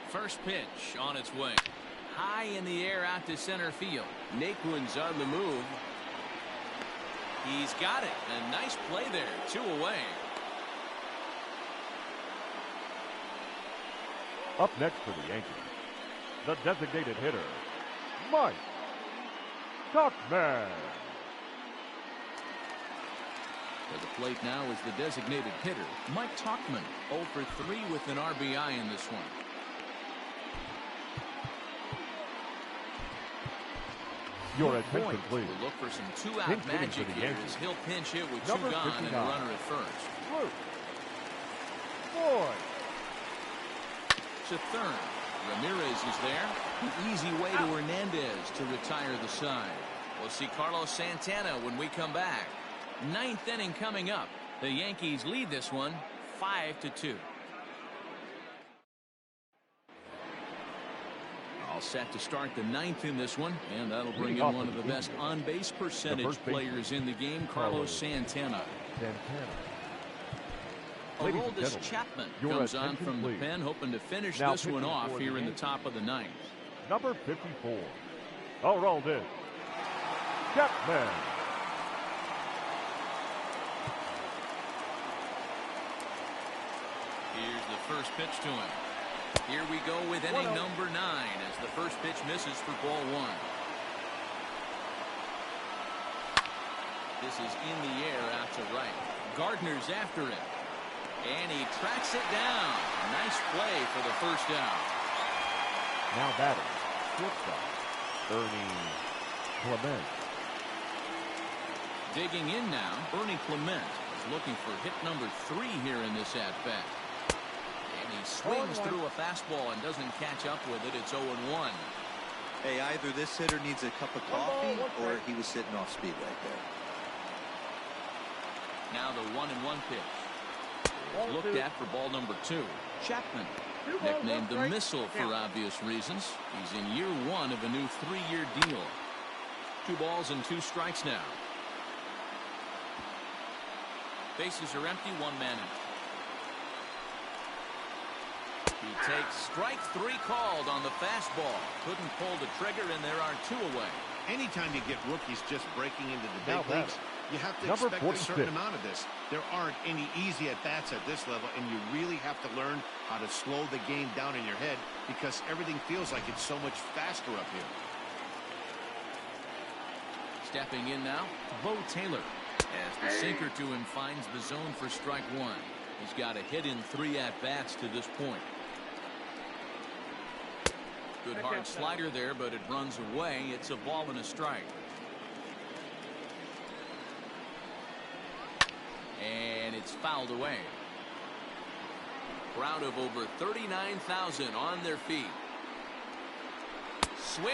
First pitch on its way. High in the air out to center field. Naquin's on the move. He's got it. A nice play there. 2 away. Up next for the Yankees, the designated hitter, Mike Tuckman. At the plate now is the designated hitter, Mike Tuckman. 0 for 3 with an RBI in this one. Your attention, please. We'll look for some two-out magic here as he'll pinch hit with 2 gone and a runner at first. To third. Ramirez is there. An easy way to Hernandez to retire the side. We'll see Carlos Santana when we come back. 9th inning coming up. The Yankees lead this one 5-2. All set to start the 9th in this one, and that'll bring in one of the best on-base percentage players in the game, Carlos Santana. Aroldis Chapman comes on from the pen, hoping to finish this one off here in the top of the 9th. Number 54, Aroldis Chapman. Here's the first pitch to him. Here we go with inning number 9 as the first pitch misses for ball 1. This is in the air out to right. Gardner's after it. And he tracks it down. Nice play for the first out. Now batting, shortstop, Ernie Clement. Digging in now, Ernie Clement is looking for hit number 3 here in this at-bat. And he swings through a fastball and doesn't catch up with it. It's 0-1. Hey, either this hitter needs a cup of coffee or he was sitting off speed right there. Now the 1-1 pitch. Looked at for ball number 2. Chapman, nicknamed the Missile for obvious reasons. He's in year 1 of a new 3-year deal. 2 balls and 2 strikes now. Bases are empty, 1 man out. He takes strike 3 called on the fastball. Couldn't pull the trigger, and there are 2 away. Anytime you get rookies just breaking into the big leagues, you have to expect a certain amount of this. There aren't any easy at-bats at this level, and you really have to learn how to slow the game down in your head because everything feels like it's so much faster up here. Stepping in now, Bo Taylor. As the sinker to him finds the zone for strike 1. He's got a hit in 3 at-bats to this point. Good hard slider there, but it runs away. It's a ball and a strike. And it's fouled away. Crowd of over 39,000 on their feet. Swing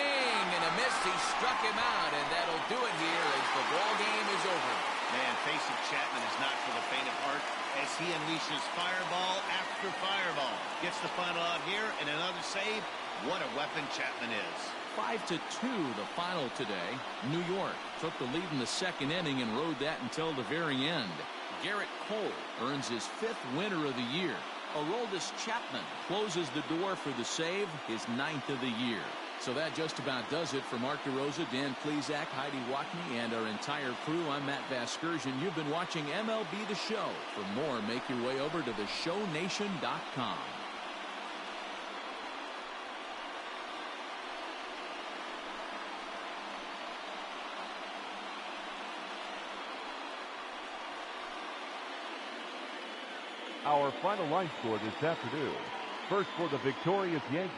and a miss. He struck him out, and that'll do it here as the ball game is over. Man, facing Chapman is not for the faint of heart as he unleashes fireball after fireball. Gets the final out here and another save. What a weapon Chapman is. 5-2 the final today. New York took the lead in the 2nd inning and rode that until the very end. Garrett Cole earns his 5th winner of the year. Aroldis Chapman closes the door for the save, his 9th of the year. So that just about does it for Mark DeRosa, Dan Plesac, Heidi Watney, and our entire crew. I'm Matt Vasgersian. You've been watching MLB The Show. For more, make your way over to theshownation.com. Our final line score this afternoon. First for the victorious Yankees,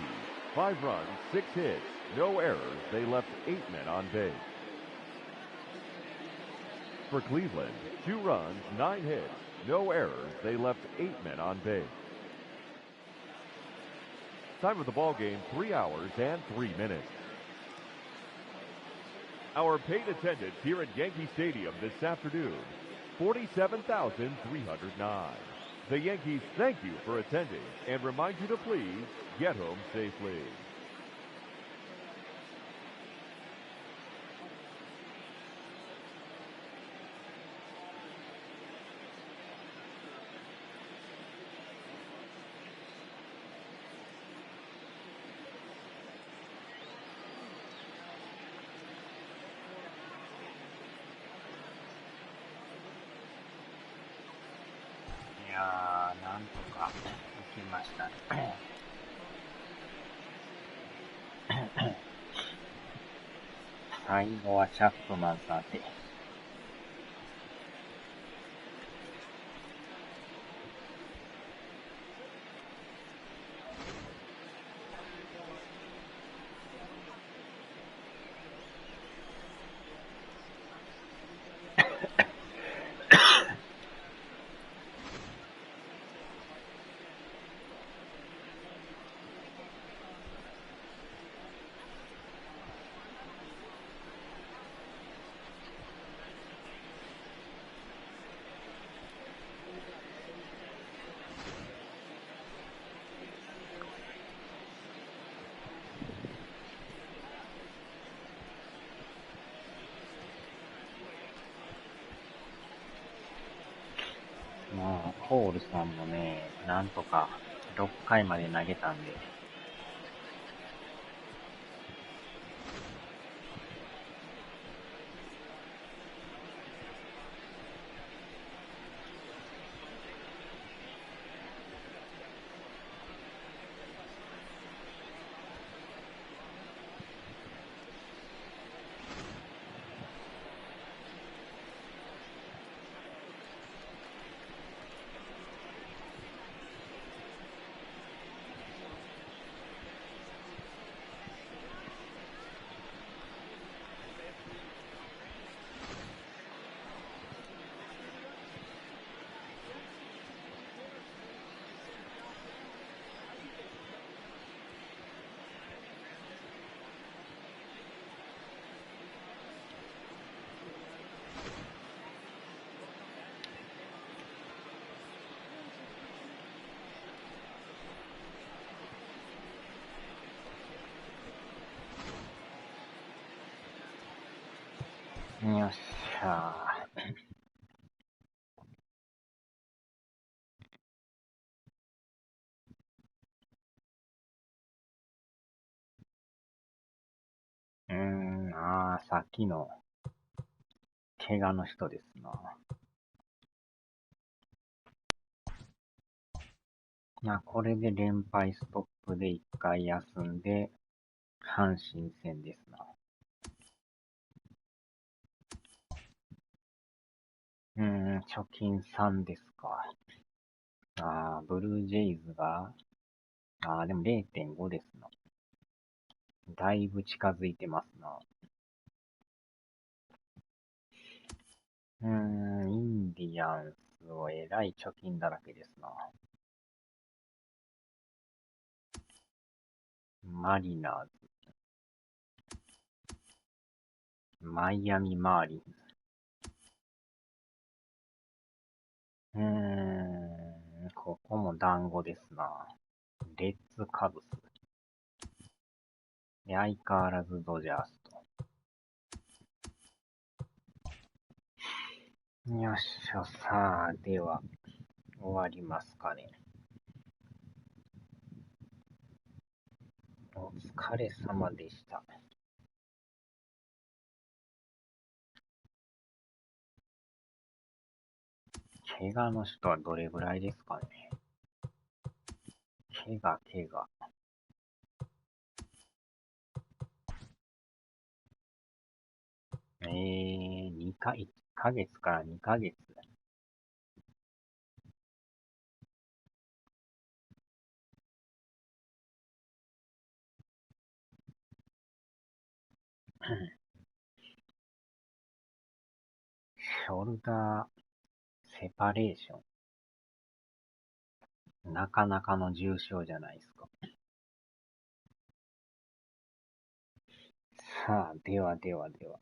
5 runs, 6 hits, no errors. They left 8 men on base. For Cleveland, 2 runs, 9 hits, no errors. They left 8 men on base. Time of the ball game, 3 hours and 3 minutes. Our paid attendance here at Yankee Stadium this afternoon, 47,309. The Yankees thank you for attending and remind you to please get home safely. 最後はチャップマンさんで。まあ、コールさんもね、なんとか6回まで投げたんで、よっしゃー。さっきの怪我の人ですな。これで連敗ストップで1回休んで、阪神戦ですな。貯金3ですか。ブルージェイズが、でも 0.5 ですな。だいぶ近づいてますな。インディアンスはえらい貯金だらけですな。マリナーズ。マイアミマーリンズ。ここも団子ですな。レッツカブス。で、相変わらずドジャースと。よっしゃ、さあ、では、終わりますかね。お疲れ様でした。怪我の人はどれぐらいですかね。怪我。1ヶ月から2ヶ月。ショルダーセパレーション。なかなかの重傷じゃないですか。さあ、ではではでは。